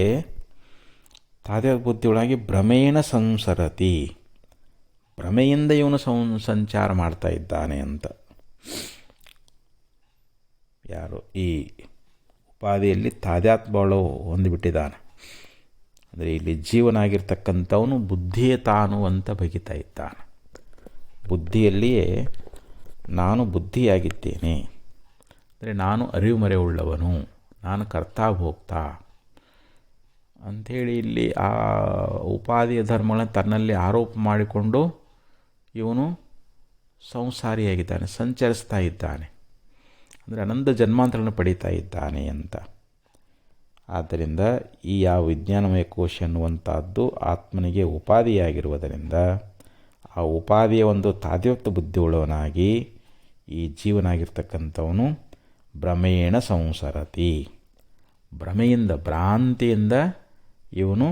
ತಾಧ್ಯಾತ್ಮ ಬುದ್ಧಿಯೊಳಗೆ ಭ್ರಮೇಣ ಸಂಸರತಿ, ಭ್ರಮೆಯಿಂದ ಇವನು ಸಂಚಾರ ಮಾಡ್ತಾ ಇದ್ದಾನೆ ಅಂತ. ಯಾರು? ಈ ಉಪಾಧಿಯಲ್ಲಿ ತಾಧ್ಯಾತ್ಮಗಳು ಹೊಂದಿಬಿಟ್ಟಿದ್ದಾನೆ. ಅಂದರೆ ಇಲ್ಲಿ ಜೀವನಾಗಿರ್ತಕ್ಕಂಥವನು ಬುದ್ಧಿಯೇ ತಾನು ಅಂತ ಬಗಿತಾ ಇದ್ದಾನೆ. ಬುದ್ಧಿಯಲ್ಲಿಯೇ ನಾನು ಬುದ್ಧಿಯಾಗಿದ್ದೇನೆ, ಅಂದರೆ ನಾನು ಅರಿವು ಮರೆಯುಳ್ಳವನು, ನಾನು ಕರ್ತಾ ಭೋಕ್ತಾ ಅಂಥೇಳಿ ಇಲ್ಲಿ ಆ ಉಪಾಧಿಯ ಧರ್ಮಗಳನ್ನು ತನ್ನಲ್ಲಿ ಆರೋಪ ಮಾಡಿಕೊಂಡು ಇವನು ಸಂಸಾರಿಯಾಗಿದ್ದಾನೆ, ಸಂಚರಿಸ್ತಾ ಇದ್ದಾನೆ, ಅಂದರೆ ಅನಂತ ಜನ್ಮಾಂತರಗಳನ್ನು ಪಡೀತಾ ಇದ್ದಾನೆ ಅಂತ. ಆದ್ದರಿಂದ ಈ ಯಾವ ವಿಜ್ಞಾನಮಯ ಕೋಶ ಅನ್ನುವಂಥದ್ದು ಆತ್ಮನಿಗೆ ಉಪಾಧಿಯಾಗಿರುವುದರಿಂದ ಆ ಉಪಾಧಿಯ ಒಂದು ತಾಧ್ಯಾತ್ಮ ಬುದ್ಧಿ ಉಳ್ಳವನಾಗಿ ಈ ಜೀವನಾಗಿರ್ತಕ್ಕಂಥವನು ಭ್ರಮೇಣ ಸಂಸರತಿ, ಭ್ರಮೆಯಿಂದ ಭ್ರಾಂತಿಯಿಂದ ಇವನು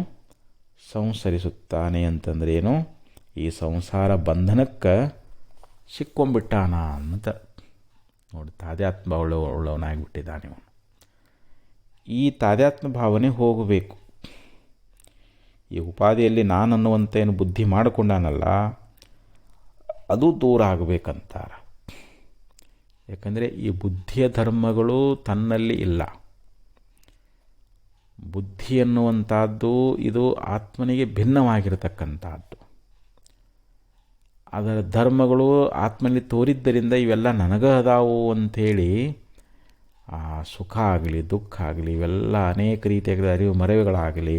ಸಂಸರಿಸುತ್ತಾನೆ. ಅಂತಂದ್ರೇನು? ಈ ಸಂಸಾರ ಬಂಧನಕ್ಕೆ ಸಿಕ್ಕೊಂಬಿಟ್ಟಾನ ಅಂತ ನೋಡಿ. ತಾಧ್ಯಾತ್ಮ ಉಳ್ಳವನಾಗಿಬಿಟ್ಟಿದ್ದಾನೆ ಇವನು. ಈ ತಾಧ್ಯಾತ್ಮ ಭಾವನೆ ಹೋಗಬೇಕು. ಈ ಉಪಾಧಿಯಲ್ಲಿ ನಾನು ಅನ್ನುವಂಥ ಏನು ಬುದ್ಧಿ ಮಾಡಿಕೊಂಡಾನಲ್ಲ, ಅದು ದೂರ ಆಗಬೇಕಂತಾರೆ. ಯಾಕಂದರೆ ಈ ಬುದ್ಧಿಯ ಧರ್ಮಗಳು ತನ್ನಲ್ಲಿ ಇಲ್ಲ. ಬುದ್ಧಿ ಅನ್ನುವಂಥದ್ದು ಇದು ಆತ್ಮನಿಗೆ ಭಿನ್ನವಾಗಿರತಕ್ಕಂಥದ್ದು. ಅದರ ಧರ್ಮಗಳು ಆತ್ಮನಲ್ಲಿ ತೋರಿದ್ದರಿಂದ ಇವೆಲ್ಲ ನನಗೆ ಅದಾವು ಅಂಥೇಳಿ ಸುಖ ಆಗಲಿ ದುಃಖ ಆಗಲಿ ಇವೆಲ್ಲ ಅನೇಕ ರೀತಿಯಾದ ಅರಿವು ಮರೆವುಗಳಾಗಲಿ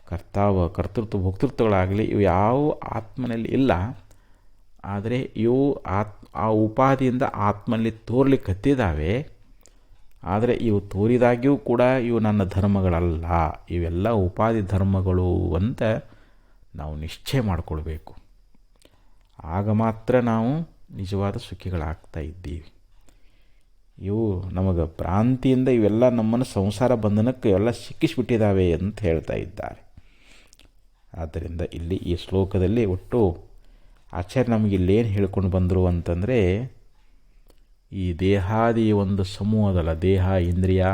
ಕರ್ತೃತ್ವ ಭೋಕ್ತೃತ್ವಗಳಾಗಲಿ ಇವು ಯಾವ ಆತ್ಮನಲ್ಲಿ ಇಲ್ಲ. ಆದರೆ ಇವು ಆ ಉಪಾಧಿಯಿಂದ ಆತ್ಮನಲ್ಲಿ ತೋರ್ಲಿಕ್ಕೆ ಹತ್ತಿದ್ದಾವೆ. ಆದರೆ ಇವು ತೋರಿದಾಗ್ಯೂ ಕೂಡ ಇವು ನನ್ನ ಧರ್ಮಗಳಲ್ಲ, ಇವೆಲ್ಲ ಉಪಾಧಿ ಧರ್ಮಗಳು ಅಂತ ನಾವು ನಿಶ್ಚಯ ಮಾಡಿಕೊಳ್ಬೇಕು. ಆಗ ಮಾತ್ರ ನಾವು ನಿಜವಾದ ಸುಖಿಗಳಾಗ್ತಾ ಇದ್ದೀವಿ. ಇವು ನಮಗೆ ಭ್ರಾಂತಿಯಿಂದ ಇವೆಲ್ಲ ನಮ್ಮನ್ನು ಸಂಸಾರ ಬಂಧನಕ್ಕೆ ಇವೆಲ್ಲ ಸಿಕ್ಕಿಸಿಬಿಟ್ಟಿದ್ದಾವೆ ಅಂತ ಹೇಳ್ತಾ ಇದ್ದಾರೆ. ಆದ್ದರಿಂದ ಇಲ್ಲಿ ಈ ಶ್ಲೋಕದಲ್ಲಿ ಒಟ್ಟು ಆಚಾರ್ಯ ನಮಗೆ ಇಲ್ಲೇನು ಹೇಳ್ಕೊಂಡು ಬಂದರು ಅಂತಂದರೆ, ಈ ದೇಹಾದಿ ಒಂದು ಸಮೂಹದಲ್ಲ, ದೇಹ ಇಂದ್ರಿಯ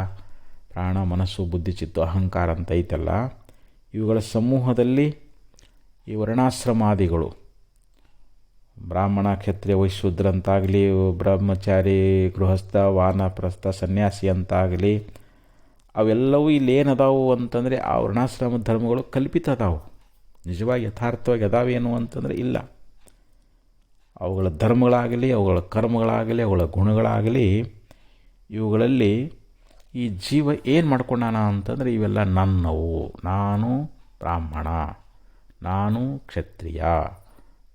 ಪ್ರಾಣ ಮನಸ್ಸು ಬುದ್ಧಿ ಚಿತ್ತು ಅಹಂಕಾರ ಅಂತ ಐತಲ್ಲ, ಇವುಗಳ ಸಮೂಹದಲ್ಲಿ ಈ ವರ್ಣಾಶ್ರಮಾದಿಗಳು ಬ್ರಾಹ್ಮಣ ಕ್ಷತ್ರಿಯ ವೈಶೂದ್ರ ಅಂತಾಗಲಿ, ಬ್ರಹ್ಮಚಾರಿ ಗೃಹಸ್ಥ ವಾನಪ್ರಸ್ಥ ಸನ್ಯಾಸಿ ಅಂತಾಗಲಿ, ಅವೆಲ್ಲವೂ ಇಲ್ಲಿ ಏನದಾವು ಅಂತಂದರೆ ಆ ವರ್ಣಾಶ್ರಮ ಧರ್ಮಗಳು ಕಲ್ಪಿತ ಅದಾವು. ನಿಜವಾಗಿ ಯಥಾರ್ಥವಾಗಿ ಅದಾವೇನು ಅಂತಂದರೆ ಇಲ್ಲ. ಅವುಗಳ ಧರ್ಮಗಳಾಗಲಿ ಅವುಗಳ ಕರ್ಮಗಳಾಗಲಿ ಅವುಗಳ ಗುಣಗಳಾಗಲಿ ಇವುಗಳಲ್ಲಿ ಈ ಜೀವ ಏನು ಮಾಡ್ಕೊಂಡಾನ ಅಂತಂದರೆ ಇವೆಲ್ಲ ನನ್ನವು. ನಾನು ಬ್ರಾಹ್ಮಣ, ನಾನು ಕ್ಷತ್ರಿಯ,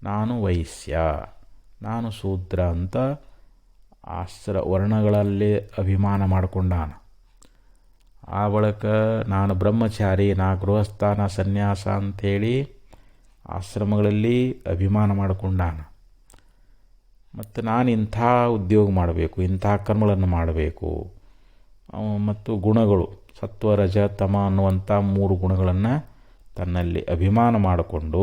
ನಾನು ವೈಶ್ಯ, ನಾನು ಶೂದ್ರ ಅಂತ ವರ್ಣಗಳಲ್ಲಿ ಅಭಿಮಾನ ಮಾಡಿಕೊಂಡಾನ. ಆ ಬಳಿಕ ನಾನು ಬ್ರಹ್ಮಚಾರಿ, ನಾ ಗೃಹಸ್ಥ, ನಾ ಸನ್ಯಾಸ ಅಂಥೇಳಿ ಆಶ್ರಮಗಳಲ್ಲಿ ಅಭಿಮಾನ ಮಾಡಿಕೊಂಡಾನ. ಮತ್ತು ನಾನು ಇಂಥ ಉದ್ಯೋಗ ಮಾಡಬೇಕು, ಇಂಥ ಕರ್ಮಗಳನ್ನು ಮಾಡಬೇಕು. ಮತ್ತು ಗುಣಗಳು ಸತ್ವ ರಜ ತಮ ಅನ್ನುವಂಥ 3 ಗುಣಗಳನ್ನು ತನ್ನಲ್ಲಿ ಅಭಿಮಾನ ಮಾಡಿಕೊಂಡು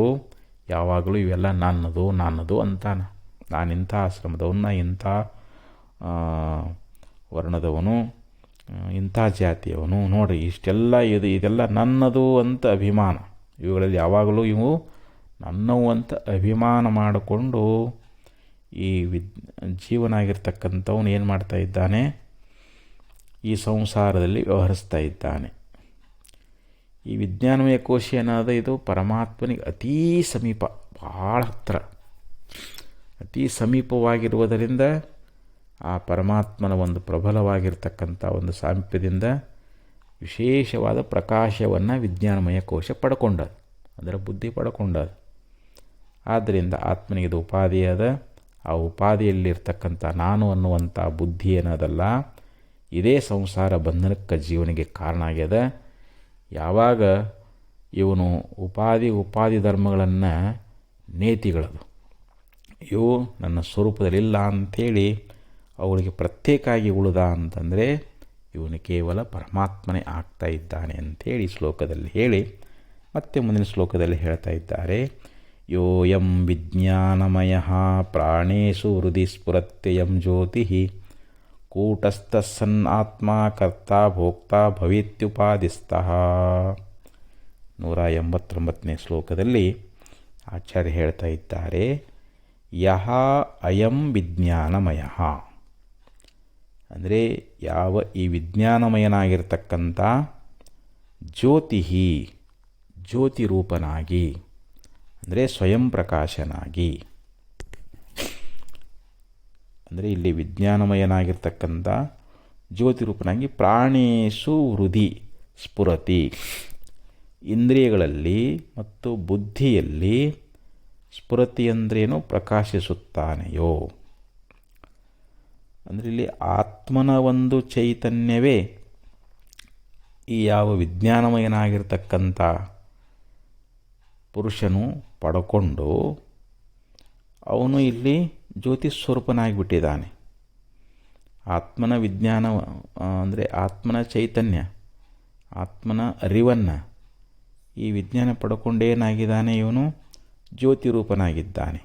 ಯಾವಾಗಲೂ ಇವೆಲ್ಲ ನನ್ನದು ಅಂತಾನೆ. ನಾನಿಂಥ ಆಶ್ರಮದವನು, ಇಂಥ ವರ್ಣದವನು, ಇಂಥ ಜಾತಿಯವನು, ನೋಡಿರಿ ಇಷ್ಟೆಲ್ಲ ಇದೆಲ್ಲ ನನ್ನದು ಅಂತ ಅಭಿಮಾನ. ಇವುಗಳಲ್ಲಿ ಯಾವಾಗಲೂ ಇವು ನನ್ನವು ಅಂತ ಅಭಿಮಾನ ಮಾಡಿಕೊಂಡು ಈ ಜೀವನಾಗಿರ್ತಕ್ಕಂಥವನು ಏನು ಮಾಡ್ತಾ ಇದ್ದಾನೆ, ಈ ಸಂಸಾರದಲ್ಲಿ ವ್ಯವಹರಿಸ್ತಾ ಇದ್ದಾನೆ. ಈ ವಿಜ್ಞಾನಮಯ ಕೋಶ ಏನಾದ ಇದು ಪರಮಾತ್ಮನಿಗೆ ಅತೀ ಸಮೀಪ, ಭಾಳ ಹತ್ತಿರ, ಅತೀ ಸಮೀಪವಾಗಿರುವುದರಿಂದ ಆ ಪರಮಾತ್ಮನ ಒಂದು ಪ್ರಬಲವಾಗಿರ್ತಕ್ಕಂಥ ಒಂದು ಸಾಮೀಪ್ಯದಿಂದ ವಿಶೇಷವಾದ ಪ್ರಕಾಶವನ್ನು ವಿಜ್ಞಾನಮಯ ಕೋಶ ಪಡ್ಕೊಂಡದು, ಅದರ ಬುದ್ಧಿ ಪಡ್ಕೊಂಡದು. ಆದ್ದರಿಂದ ಆತ್ಮನಿಗೆ ಇದು ಉಪಾಧಿಯಾದ. ಆ ಉಪಾಧಿಯಲ್ಲಿರ್ತಕ್ಕಂಥ ನಾನು ಅನ್ನುವಂಥ ಬುದ್ಧಿ ಏನದಲ್ಲ, ಇದೇ ಸಂಸಾರ ಬಂಧನಕ್ಕೆ ಜೀವನಿಗೆ ಕಾರಣ ಆಗ್ಯದ. ಯಾವಾಗ ಇವನು ಉಪಾಧಿ ಧರ್ಮಗಳನ್ನು ನೇತಿಗಳದು ಇವು ನನ್ನ ಸ್ವರೂಪದಲ್ಲಿಲ್ಲ ಅಂಥೇಳಿ ಅವುಗಳಿಗೆ ಪ್ರತ್ಯೇಕಾಗಿ ಉಳಿದ ಅಂತಂದರೆ ಇವನು ಕೇವಲ ಪರಮಾತ್ಮನೇ ಆಗ್ತಾ ಇದ್ದಾನೆ ಅಂಥೇಳಿ ಶ್ಲೋಕದಲ್ಲಿ ಹೇಳಿ ಮತ್ತೆ ಮುಂದಿನ ಶ್ಲೋಕದಲ್ಲಿ ಹೇಳ್ತಾ ಇದ್ದಾರೆ. ಯೋಯಂ ವಿಜ್ಞಾನಮಯ ಪ್ರಾಣೇಶು ಹೃದಯ ಸ್ಫುರತ್ಯಯಂ ಜ್ಯೋತಿ ಕೂಟಸ್ಥಸನ್ ಆತ್ಮ ಕರ್ತ ಭೋಕ್ತ ಭವೇತ್ಯುಪಾದಿಸ್ತಃ. 189ನೇ ಶ್ಲೋಕದಲ್ಲಿ ಆಚಾರ್ಯ ಹೇಳ್ತಾ ಇದ್ದಾರೆ, ಯಹ ಅಯಂ ವಿಜ್ಞಾನಮಯ ಅಂದರೆ ಯಾವ ಈ ವಿಜ್ಞಾನಮಯನಾಗಿರ್ತಕ್ಕಂಥ ಜ್ಯೋತಿ ರೂಪನಾಗಿ ಅಂದರೆ ಸ್ವಯಂ ಪ್ರಕಾಶನಾಗಿ, ಅಂದರೆ ಇಲ್ಲಿ ವಿಜ್ಞಾನಮಯನಾಗಿರ್ತಕ್ಕಂಥ ಜ್ಯೋತಿ ರೂಪನಾಗಿ ಪ್ರಾಣೇಶು ಹೃದಯ ಸ್ಫುರತಿ ಇಂದ್ರಿಯಗಳಲ್ಲಿ ಮತ್ತು ಬುದ್ಧಿಯಲ್ಲಿ ಸ್ಫುರತಿ ಅಂದ್ರೇನು ಪ್ರಕಾಶಿಸುತ್ತಾನೆಯೋ ಅಂದರೆ ಇಲ್ಲಿ ಆತ್ಮನ ಒಂದು ಚೈತನ್ಯವೇ ಈ ಯಾವ ವಿಜ್ಞಾನಮಯನಾಗಿರ್ತಕ್ಕಂಥ ಪುರುಷನು ಪಡ್ಕೊಂಡು ಅವನು ಇಲ್ಲಿ ಜ್ಯೋತಿ ಸ್ವರೂಪನಾಗಿಬಿಟ್ಟಿದ್ದಾನೆ. ಆತ್ಮನ ವಿಜ್ಞಾನ ಅಂದರೆ ಆತ್ಮನ ಚೈತನ್ಯ, ಆತ್ಮನ ಅರಿವನ್ನು ಈ ವಿಜ್ಞಾನ ಪಡ್ಕೊಂಡೇನಾಗಿದ್ದಾನೆ, ಇವನು ಜ್ಯೋತಿ ರೂಪನಾಗಿದ್ದಾನೆ.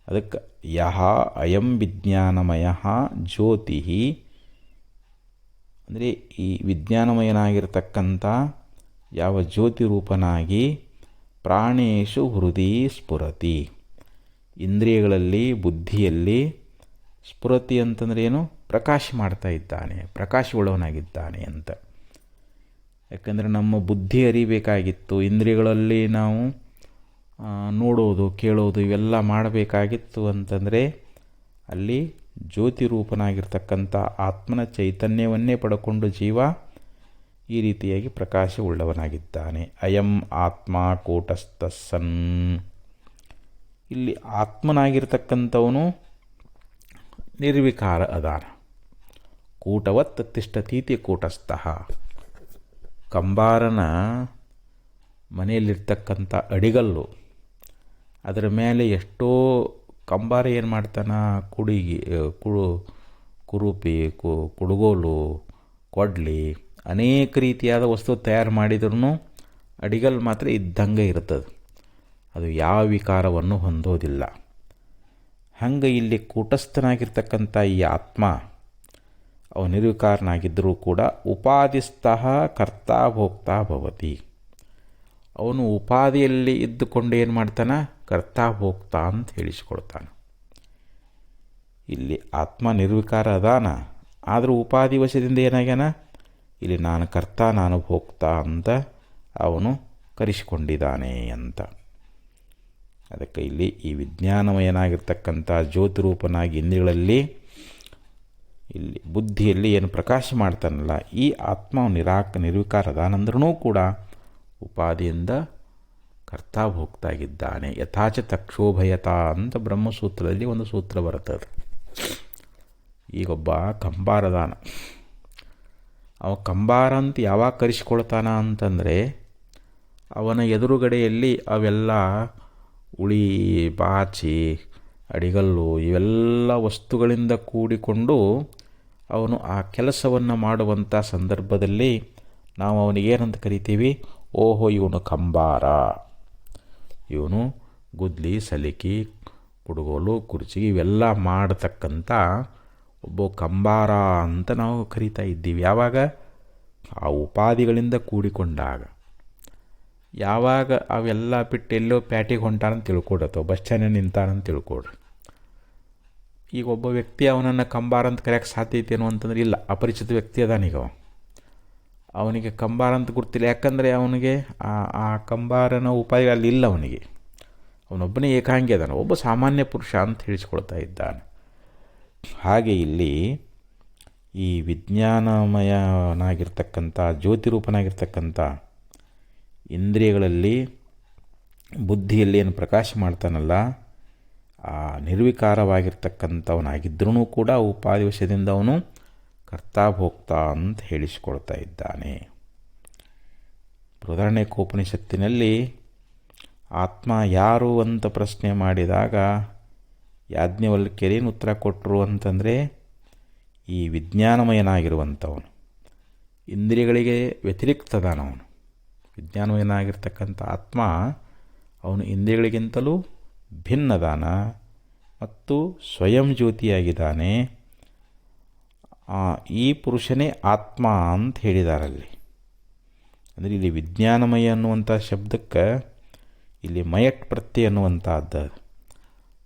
ಅದಕ್ಕೆ ಯಹ ಅಯಂ ವಿಜ್ಞಾನಮಯ ಜ್ಯೋತಿ ಅಂದರೆ ಈ ವಿಜ್ಞಾನಮಯನಾಗಿರ್ತಕ್ಕಂಥ ಯಾವ ಜ್ಯೋತಿ ರೂಪನಾಗಿ ಪ್ರಾಣೇಶು ಹೃದಯ ಸ್ಫುರತಿ ಇಂದ್ರಿಯಗಳಲ್ಲಿ ಬುದ್ಧಿಯಲ್ಲಿ ಸ್ಫುರತಿ ಅಂತಂದರೆ ಏನು, ಪ್ರಕಾಶ ಮಾಡ್ತಾ ಇದ್ದಾನೆ, ಪ್ರಕಾಶವುಳ್ಳವನಾಗಿದ್ದಾನೆ ಅಂತ. ಯಾಕಂದರೆ ನಮ್ಮ ಬುದ್ಧಿ ಅರಿಬೇಕಾಗಿತ್ತು, ಇಂದ್ರಿಯಗಳಲ್ಲಿ ನಾವು ನೋಡೋದು ಕೇಳೋದು ಇವೆಲ್ಲ ಮಾಡಬೇಕಾಗಿತ್ತು ಅಂತಂದರೆ ಅಲ್ಲಿ ಜ್ಯೋತಿ ರೂಪನಾಗಿರ್ತಕ್ಕಂಥ ಆತ್ಮನ ಚೈತನ್ಯವನ್ನೇ ಪಡ್ಕೊಂಡು ಜೀವ ಈ ರೀತಿಯಾಗಿ ಪ್ರಕಾಶವುಳ್ಳವನಾಗಿದ್ದಾನೆ. ಅಯಂ ಆತ್ಮ ಕೂಟಸ್ಥಸನ್ ಇಲ್ಲಿ ಆತ್ಮನಾಗಿರ್ತಕ್ಕಂಥವನು ನಿರ್ವಿಕಾರ ಅದಾನ. ಕೂಟವತ್ ತಿಷ್ಠತೀತಿ ಕೂಟಸ್ಥಃ ಕಂಬಾರನ ಮನೆಯಲ್ಲಿರ್ತಕ್ಕಂಥ ಅಡಿಗಲ್ಲು ಅದರ ಮೇಲೆ ಎಷ್ಟೋ ಕಂಬಾರ ಏನು ಮಾಡ್ತಾನ, ಕುರುಪಿ ಕುಡುಗೋಲು ಕೊಡ್ಲಿ ಅನೇಕ ರೀತಿಯಾದ ವಸ್ತು ತಯಾರು ಮಾಡಿದ್ರೂ ಅಡಿಗಲ್ ಮಾತ್ರ ಇದ್ದಂಗೆ ಇರ್ತದೆ, ಅದು ಯಾವ ವಿಕಾರವನ್ನು ಹೊಂದೋದಿಲ್ಲ. ಹಂಗೆ ಇಲ್ಲಿ ಕೂಟಸ್ಥನಾಗಿರ್ತಕ್ಕಂಥ ಈ ಆತ್ಮ ಅವ ನಿರ್ವಿಕಾರನಾಗಿದ್ದರೂ ಕೂಡ ಉಪಾದಿಸ್ಥಃ ಕರ್ತಾ ಭೋಕ್ತಾ ಭವತಿ ಅವನು ಉಪಾದಿಯಲ್ಲಿ ಇದ್ದುಕೊಂಡು ಏನು ಮಾಡ್ತಾನೆ, ಕರ್ತಾ ಭೋಕ್ತಾ ಅಂತ ಹೇಳಿಸ್ಕೊಳ್ತಾನೆ. ಇಲ್ಲಿ ಆತ್ಮ ನಿರ್ವಿಕಾರ ಅದಾನ, ಆದರೂ ಉಪಾಧಿ ವಶದಿಂದ ಏನಾಗ್ಯಾನ, ಇಲ್ಲಿ ನಾನು ಕರ್ತ ನಾನು ಭೋಕ್ತಾ ಅಂತ ಅವನು ಕರೆಸಿಕೊಂಡಿದ್ದಾನೆ ಅಂತ. ಅದಕ್ಕೆ ಇಲ್ಲಿ ಈ ವಿಜ್ಞಾನಮಯನಾಗಿರ್ತಕ್ಕಂಥ ಜ್ಯೋತಿರೂಪನಾಗಿ ಇಂದ್ರಿಯಗಳಲ್ಲಿ ಇಲ್ಲಿ ಬುದ್ಧಿಯಲ್ಲಿ ಏನು ಪ್ರಕಾಶ ಮಾಡ್ತಾನಲ್ಲ ಈ ಆತ್ಮ ನಿರ್ವಿಕಾರ ಅದಾನಂದ್ರೂ ಕೂಡ ಉಪಾದಿಯಿಂದ ಕರ್ತಾ ಭೋಕ್ತಾಗಿದ್ದಾನೆ. ಯಥಾಚ ತಕ್ಷೋಭಯತ ಅಂತ ಬ್ರಹ್ಮಸೂತ್ರದಲ್ಲಿ ಒಂದು ಸೂತ್ರ ಬರ್ತದೆ. ಈಗೊಬ್ಬ ಕಂಬಾರದಾನ, ಅವ ಕಂಬಾರ ಅಂತ ಯಾವಾಗ ಕರೆಸಿಕೊಳ್ತಾನ ಅಂತಂದರೆ ಅವನ ಎದುರುಗಡೆಯಲ್ಲಿ ಅವೆಲ್ಲ ಉಳಿ ಬಾಚಿ ಅಡಿಗಲ್ಲು ಇವೆಲ್ಲ ವಸ್ತುಗಳಿಂದ ಕೂಡಿಕೊಂಡು ಅವನು ಆ ಕೆಲಸವನ್ನು ಮಾಡುವಂಥ ಸಂದರ್ಭದಲ್ಲಿ ನಾವು ಅವನಿಗೇನಂತ ಕರಿತೀವಿ, ಓಹೋ ಇವನು ಕಂಬಾರ, ಇವನು ಗುದ್ಲಿ ಸಲಿಕಿ ಕುಡುಗೋಲು ಕುರ್ಚಿ ಇವೆಲ್ಲ ಮಾಡತಕ್ಕಂಥ ಒಬ್ಬ ಕಂಬಾರ ಅಂತ ನಾವು ಕರಿತಾ ಇದ್ದೀವಿ. ಯಾವಾಗ ಆ ಉಪಾಧಿಗಳಿಂದ ಕೂಡಿಕೊಂಡಾಗ, ಯಾವಾಗ ಅವೆಲ್ಲ ಬಿಟ್ಟು ಎಲ್ಲೋ ಪ್ಯಾಟಿಗೆ ಹೊಂಟಾನಂತ ತಿಳ್ಕೊಡ್ರಿ ಅಥವಾ ಬಸ್ ಸ್ಟ್ಯಾಂಡ್ ನಿಂತಾನಂತ ತಿಳ್ಕೊಡ್ರಿ. ಈಗ ಒಬ್ಬ ವ್ಯಕ್ತಿ ಅವನನ್ನು ಕಂಬಾರ ಅಂತ ಕರೆಯೋಕ್ಕೆ ಸಾಧ್ಯತೆಯೇನು ಅಂತಂದ್ರೆ ಇಲ್ಲ, ಅಪರಿಚಿತ ವ್ಯಕ್ತಿ ಅದಾನೀಗ ಅವನಿಗೆ ಕಂಬಾರ ಅಂತ ಗೊತ್ತಿಲ್ಲ. ಯಾಕಂದರೆ ಅವನಿಗೆ ಆ ಕಂಬಾರನ ಉಪಾಯ ಅಲ್ಲಿ ಇಲ್ಲ, ಅವನೊಬ್ಬನೇ ಏಕಾಂಗಿ ಅದಾನ, ಒಬ್ಬ ಸಾಮಾನ್ಯ ಪುರುಷ ಅಂತ ಹೇಳಿಸ್ಕೊಳ್ತಾ ಇದ್ದಾನೆ. ಹಾಗೆ ಇಲ್ಲಿ ಈ ವಿಜ್ಞಾನಮಯನಾಗಿರ್ತಕ್ಕಂಥ ಜ್ಯೋತಿರೂಪನಾಗಿರ್ತಕ್ಕಂಥ ಇಂದ್ರಿಯಗಳಲ್ಲಿ ಬುದ್ಧಿಯಲ್ಲಿ ಏನು ಪ್ರಕಾಶ ಮಾಡ್ತಾನಲ್ಲ ಆ ನಿರ್ವಿಕಾರವಾಗಿರ್ತಕ್ಕಂಥವನಾಗಿದ್ದರೂ ಕೂಡ ಉಪಾದಿ ವಶದಿಂದ ಅವನು ಕರ್ತಾಭೋಕ್ತ ಅಂತ ಹೇಳಿಸಿಕೊಳ್ತಾ ಇದ್ದಾನೆ. ಬೃಹದಾರಣ್ಯಕೋಪನಿಷತ್ತಿನಲ್ಲಿ ಆತ್ಮ ಯಾರು ಅಂತ ಪ್ರಶ್ನೆ ಮಾಡಿದಾಗ ಯಾಜ್ಞವಲ್ಕ್ಯರೇನು ಉತ್ತರ ಕೊಟ್ಟರು ಅಂತಂದರೆ, ಈ ವಿಜ್ಞಾನಮಯನಾಗಿರುವಂಥವನು, ಇಂದ್ರಿಯಗಳಿಗೆ ವ್ಯತಿರಿಕ್ತದಾನವನು. ವಿಜ್ಞಾನಮಯನಾಗಿರ್ತಕ್ಕಂಥ ಆತ್ಮ ಅವನು ಇಂದ್ರಿಯಗಳಿಗಿಂತಲೂ ಭಿನ್ನದಾನ ಮತ್ತು ಸ್ವಯಂ ಜ್ಯೋತಿಯಾಗಿದ್ದಾನೆ. ಈ ಪುರುಷನೇ ಆತ್ಮ ಅಂತ ಹೇಳಿದಾರಲ್ಲಿ. ಅಂದರೆ ಇಲ್ಲಿ ವಿಜ್ಞಾನಮಯ ಅನ್ನುವಂಥ ಶಬ್ದಕ್ಕೆ ಇಲ್ಲಿ ಮಯಟ್ ಪ್ರತ್ಯಯ ಅನ್ನುವಂಥದ್ದು.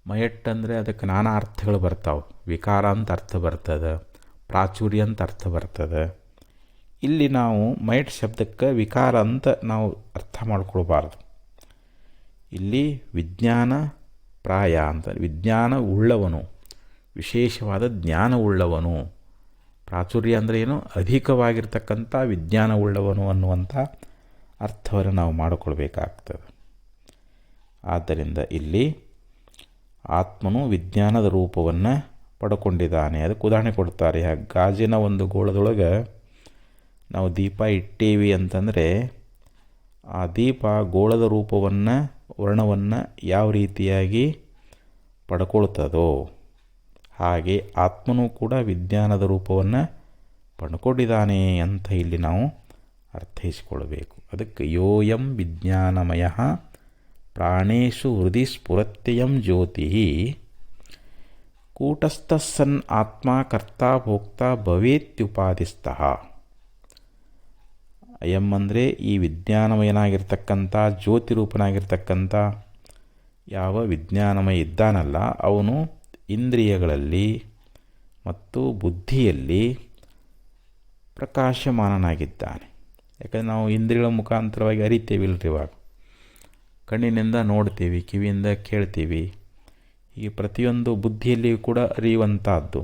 ಮಯಟ್ ಅಂದರೆ ಅದಕ್ಕೆ ನಾನಾ ಅರ್ಥಗಳು ಬರ್ತಾವೆ. ವಿಕಾರ ಅಂತ ಅರ್ಥ ಬರ್ತದೆ, ಪ್ರಾಚುರ್ಯ ಅಂತ ಅರ್ಥ ಬರ್ತದೆ. ಇಲ್ಲಿ ನಾವು ಮಯಟ್ ಶಬ್ದಕ್ಕೆ ವಿಕಾರ ಅಂತ ನಾವು ಅರ್ಥ ಮಾಡ್ಕೊಳ್ಬಾರ್ದು. ಇಲ್ಲಿ ವಿಜ್ಞಾನ ಪ್ರಾಯ ಅಂತ, ವಿಜ್ಞಾನ ಉಳ್ಳವನು, ವಿಶೇಷವಾದ ಜ್ಞಾನ ಉಳ್ಳವನು. ಪ್ರಾಚುರ್ಯ ಅಂದರೆ ಏನು? ಅಧಿಕವಾಗಿರ್ತಕ್ಕಂಥ ವಿಜ್ಞಾನ ಉಳ್ಳವನು ಅನ್ನುವಂಥ ಅರ್ಥವನ್ನು ನಾವು ಮಾಡಿಕೊಳ್ಬೇಕಾಗ್ತದೆ. ಆದ್ದರಿಂದ ಇಲ್ಲಿ ಆತ್ಮನು ವಿಜ್ಞಾನದ ರೂಪವನ್ನು ಪಡ್ಕೊಂಡಿದ್ದಾನೆ. ಅದಕ್ಕೆ ಉದಾಹರಣೆ ಕೊಡ್ತಾರೆ. ಗಾಜಿನ ಒಂದು ಗೋಳದೊಳಗೆ ನಾವು ದೀಪ ಇಟ್ಟೇವಿ ಅಂತಂದರೆ ಆ ದೀಪ ಗೋಳದ ರೂಪವನ್ನು, ವರ್ಣವನ್ನು ಯಾವ ರೀತಿಯಾಗಿ ಪಡ್ಕೊಳ್ತದೋ ಹಾಗೆ ಆತ್ಮನೂ ಕೂಡ ವಿಜ್ಞಾನದ ರೂಪವನ್ನು ಪಡ್ಕೊಂಡಿದ್ದಾನೆ ಅಂತ ಇಲ್ಲಿ ನಾವು ಅರ್ಥೈಸಿಕೊಳ್ಬೇಕು. ಅದಕ್ಕೆ ಯೋಯಂ ವಿಜ್ಞಾನಮಯ ಪ್ರಾಣೇಶು ಹೃದಯ ಸ್ಫುರತ್ಯಯಂ ಜ್ಯೋತಿ ಕೂಟಸ್ಥಸ್ಸನ್ ಆತ್ಮ ಕರ್ತಾ ಭೋಕ್ತಾ ಭವೇತ್ಯುಪಾದಿಸ್ತಃ. ಅಯಂ ಅಂದರೆ ಈ ವಿಜ್ಞಾನಮಯನಾಗಿರ್ತಕ್ಕಂಥ ಜ್ಯೋತಿರೂಪನಾಗಿರ್ತಕ್ಕಂಥ ಯಾವ ವಿಜ್ಞಾನಮಯ ಇದ್ದಾನಲ್ಲ, ಅವನು ಇಂದ್ರಿಯಗಳಲ್ಲಿ ಮತ್ತು ಬುದ್ಧಿಯಲ್ಲಿ ಪ್ರಕಾಶಮಾನನಾಗಿದ್ದಾನೆ. ಯಾಕಂದರೆ ನಾವು ಇಂದ್ರಿಯಗಳ ಮುಖಾಂತರವಾಗಿ ಅರಿತೇವಿಲ್ರಿ. ಇವಾಗ ಕಣ್ಣಿನಿಂದ ನೋಡ್ತೀವಿ, ಕಿವಿಯಿಂದ ಕೇಳ್ತೀವಿ, ಹೀಗೆ ಪ್ರತಿಯೊಂದು ಬುದ್ಧಿಯಲ್ಲಿಯೂ ಕೂಡ ಅರಿಯುವಂಥದ್ದು.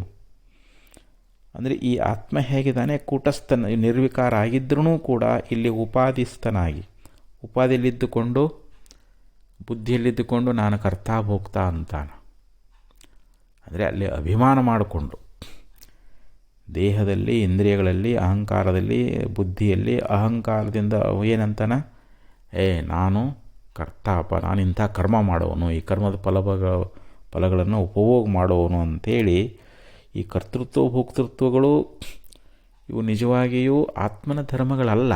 ಅಂದರೆ ಈ ಆತ್ಮ ಹೇಗಿದ್ದಾನೆ? ಕೂಟಸ್ಥನ, ನಿರ್ವಿಕಾರ ಆಗಿದ್ರೂ ಕೂಡ ಇಲ್ಲಿ ಉಪಾಧಿಸ್ಥನಾಗಿ, ಉಪಾಧಿಯಲ್ಲಿದ್ದುಕೊಂಡು, ಬುದ್ಧಿಯಲ್ಲಿದ್ದುಕೊಂಡು ನಾನು ಕರ್ತಾ ಭೋಗ್ತಾ ಅಂತಾನೆ. ಅಂದರೆ ಅಲ್ಲಿ ಅಭಿಮಾನ ಮಾಡಿಕೊಂಡು ದೇಹದಲ್ಲಿ, ಇಂದ್ರಿಯಗಳಲ್ಲಿ, ಅಹಂಕಾರದಲ್ಲಿ, ಬುದ್ಧಿಯಲ್ಲಿ ಅಹಂಕಾರದಿಂದ ಏನಂತಾನೆ? ನಾನು ಕರ್ತಾಪ, ನಾನು ಇಂಥ ಕರ್ಮ ಮಾಡುವನು, ಈ ಕರ್ಮದ ಫಲಗಳನ್ನು ಉಪಭೋಗ ಮಾಡುವನು ಅಂಥೇಳಿ ಈ ಕರ್ತೃತ್ವ ಭೋಕ್ತೃತ್ವಗಳು ಇವು ನಿಜವಾಗಿಯೂ ಆತ್ಮನ ಧರ್ಮಗಳಲ್ಲ.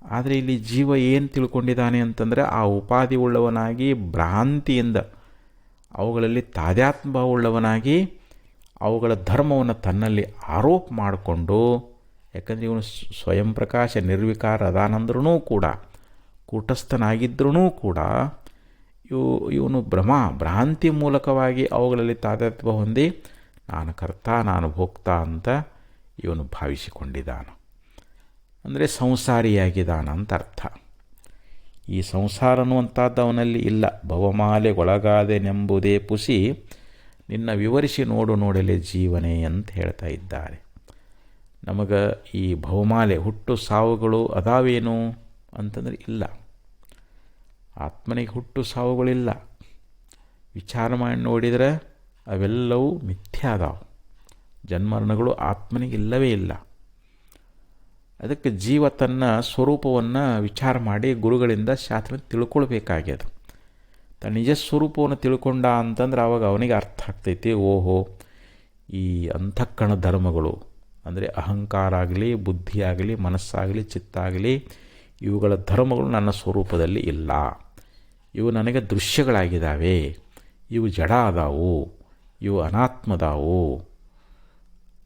ಆದರೆ ಇಲ್ಲಿ ಜೀವ ಏನು ತಿಳ್ಕೊಂಡಿದ್ದಾನೆ ಅಂತಂದರೆ, ಆ ಉಪಾಧಿ ಉಳ್ಳವನಾಗಿ ಭ್ರಾಂತಿಯಿಂದ ಅವುಗಳಲ್ಲಿ ತಾದಾತ್ಮ ಉಳ್ಳವನಾಗಿ ಅವುಗಳ ಧರ್ಮವನ್ನು ತನ್ನಲ್ಲಿ ಆರೋಪ ಮಾಡಿಕೊಂಡು, ಯಾಕಂದರೆ ಇವನು ಸ್ವಯಂ ಪ್ರಕಾಶ ನಿರ್ವಿಕಾರ ಅದಾನಂದ್ರೂ ಕೂಡ, ಕೂಟಸ್ಥನಾಗಿದ್ರೂ ಕೂಡ ಇವನು ಭ್ರಾಂತಿ ಮೂಲಕವಾಗಿ ಅವುಗಳಲ್ಲಿ ತಾದಾತ್ಮ್ಯ ಹೊಂದಿ ನಾನು ಕರ್ತ, ನಾನು ಭೋಕ್ತ ಅಂತ ಇವನು ಭಾವಿಸಿಕೊಂಡಿದ್ದಾನೆ. ಅಂದರೆ ಸಂಸಾರಿಯಾಗಿದ್ದಾನ ಅಂತ ಅರ್ಥ. ಈ ಸಂಸಾರ ಅನ್ನುವಂಥದ್ದು ಅವನಲ್ಲಿ ಇಲ್ಲ. ಭವಮಾಲೆಗೊಳಗಾದೆನೆಂಬುದೇ ಪುಸಿ ನಿನ್ನ ವಿವರಿಸಿ ನೋಡಲೇ ಜೀವನೇ ಅಂತ ಹೇಳ್ತಾ ಇದ್ದಾರೆ. ನಮಗೆ ಈ ಭವಮಾಲೆ, ಹುಟ್ಟು ಸಾವುಗಳು ಅದಾವೇನು ಅಂತಂದರೆ ಇಲ್ಲ. ಆತ್ಮನಿಗೆ ಹುಟ್ಟು ಸಾವುಗಳಿಲ್ಲ. ವಿಚಾರ ಮಾಡಿ ನೋಡಿದರೆ ಅವೆಲ್ಲವೂ ಮಿಥ್ಯಾ ಅದಾವೆ. ಜನ್ಮರಣಗಳು ಆತ್ಮನಿಗೆ ಇಲ್ಲವೇ ಇಲ್ಲ. ಅದಕ್ಕೆ ಜೀವ ತನ್ನ ಸ್ವರೂಪವನ್ನು ವಿಚಾರ ಮಾಡಿ ಗುರುಗಳಿಂದ ಶಾಸ್ತ್ರ ತಿಳ್ಕೊಳ್ಬೇಕಾಗ್ಯದ. ತನ್ನ ನಿಜ ಸ್ವರೂಪವನ್ನು ತಿಳ್ಕೊಂಡ ಅಂತಂದ್ರೆ ಆವಾಗ ಅವನಿಗೆ ಅರ್ಥ ಆಗ್ತೈತಿ, ಓಹೋ ಈ ಅಂತಃಕರಣ ಧರ್ಮಗಳು ಅಂದರೆ ಅಹಂಕಾರ ಆಗಲಿ, ಬುದ್ಧಿ ಆಗಲಿ, ಮನಸ್ಸಾಗಲಿ, ಚಿತ್ತಾಗಲಿ, ಇವುಗಳ ಧರ್ಮಗಳು ನನ್ನ ಸ್ವರೂಪದಲ್ಲಿ ಇಲ್ಲ. ಇವು ನನಗೆ ದೃಶ್ಯಗಳಾಗಿದ್ದಾವೆ, ಇವು ಜಡ ಅದಾವು, ಇವು ಅನಾತ್ಮದಾವು,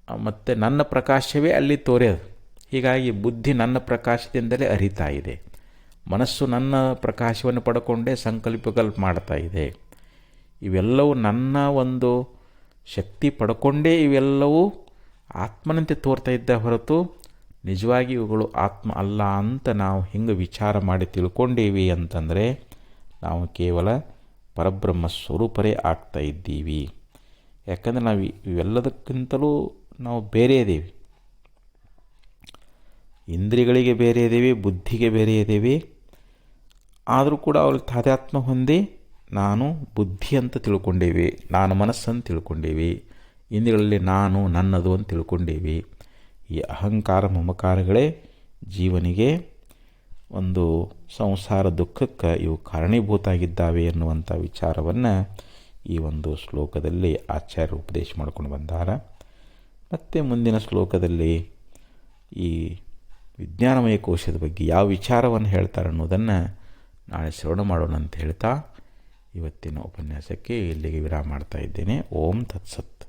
ಮತ್ತು ನನ್ನ ಪ್ರಕಾಶವೇ ಅಲ್ಲಿ ತೋರ್ಯದು. ಹೀಗಾಗಿ ಬುದ್ಧಿ ನನ್ನ ಪ್ರಕಾಶದಿಂದಲೇ ಅರಿತಾ ಇದೆ, ಮನಸ್ಸು ನನ್ನ ಪ್ರಕಾಶವನ್ನು ಪಡ್ಕೊಂಡೇ ಸಂಕಲ್ಪ ಮಾಡ್ತಾ ಇದೆ. ಇವೆಲ್ಲವೂ ನನ್ನ ಒಂದು ಶಕ್ತಿ ಪಡ್ಕೊಂಡೇ ಇವೆಲ್ಲವೂ ಆತ್ಮನಂತೆ ತೋರ್ತಾ ಇದ್ದ ಹೊರತು ನಿಜವಾಗಿ ಇವುಗಳು ಆತ್ಮ ಅಲ್ಲ ಅಂತ ನಾವು ಹಿಂಗೆ ವಿಚಾರ ಮಾಡಿ ತಿಳ್ಕೊಂಡೀವಿ ಅಂತಂದರೆ ನಾವು ಕೇವಲ ಪರಬ್ರಹ್ಮ ಸ್ವರೂಪರೇ ಆಗ್ತಾ ಇದ್ದೀವಿ. ಯಾಕಂದರೆ ನಾವು ಇವೆಲ್ಲದಕ್ಕಿಂತಲೂ ನಾವು ಬೇರೆ ಇದ್ದೀವಿ. ಇಂದ್ರಿಯಗಳಿಗೆ ಬೇರೆ ಇದ್ದೀವಿ, ಬುದ್ಧಿಗೆ ಬೇರೆ ಇದ್ದೀವಿ. ಆದರೂ ಕೂಡ ಅವ್ರು ತಾದಾತ್ಮ ಹೊಂದಿ ನಾನು ಬುದ್ಧಿ ಅಂತ ತಿಳ್ಕೊಂಡೀವಿ, ನಾನು ಮನಸ್ಸಂತ ತಿಳ್ಕೊಂಡೀವಿ, ಇಂದ್ರಿಯಗಳಲ್ಲಿ ನಾನು ನನ್ನದು ಅಂತ ತಿಳ್ಕೊಂಡೀವಿ. ಈ ಅಹಂಕಾರ ಮಮಕಾರಗಳೇ ಜೀವನಿಗೆ ಒಂದು ಸಂಸಾರ ದುಃಖಕ್ಕೆ ಇವು ಕಾರಣೀಭೂತ ಆಗಿದ್ದಾವೆ ಎನ್ನುವಂಥ ವಿಚಾರವನ್ನು ಈ ಒಂದು ಶ್ಲೋಕದಲ್ಲಿ ಆಚಾರ್ಯರು ಉಪದೇಶ ಮಾಡ್ಕೊಂಡು ಬಂದಾರ. ಮತ್ತು ಮುಂದಿನ ಶ್ಲೋಕದಲ್ಲಿ ಈ ವಿಜ್ಞಾನಮಯ ಕೋಶದ ಬಗ್ಗೆ ಯಾವ ವಿಚಾರವನ್ನು ಹೇಳ್ತಾರೆ ಅನ್ನೋದನ್ನು ನಾಳೆ ಶ್ರವಣ ಮಾಡೋಣ ಅಂತ ಹೇಳ್ತಾ ಇವತ್ತಿನ ಉಪನ್ಯಾಸಕ್ಕೆ ಇಲ್ಲಿಗೆ ವಿರಾಮ ಮಾಡ್ತಾ ಇದ್ದೇನೆ. ಓಂ ತತ್ಸತ್.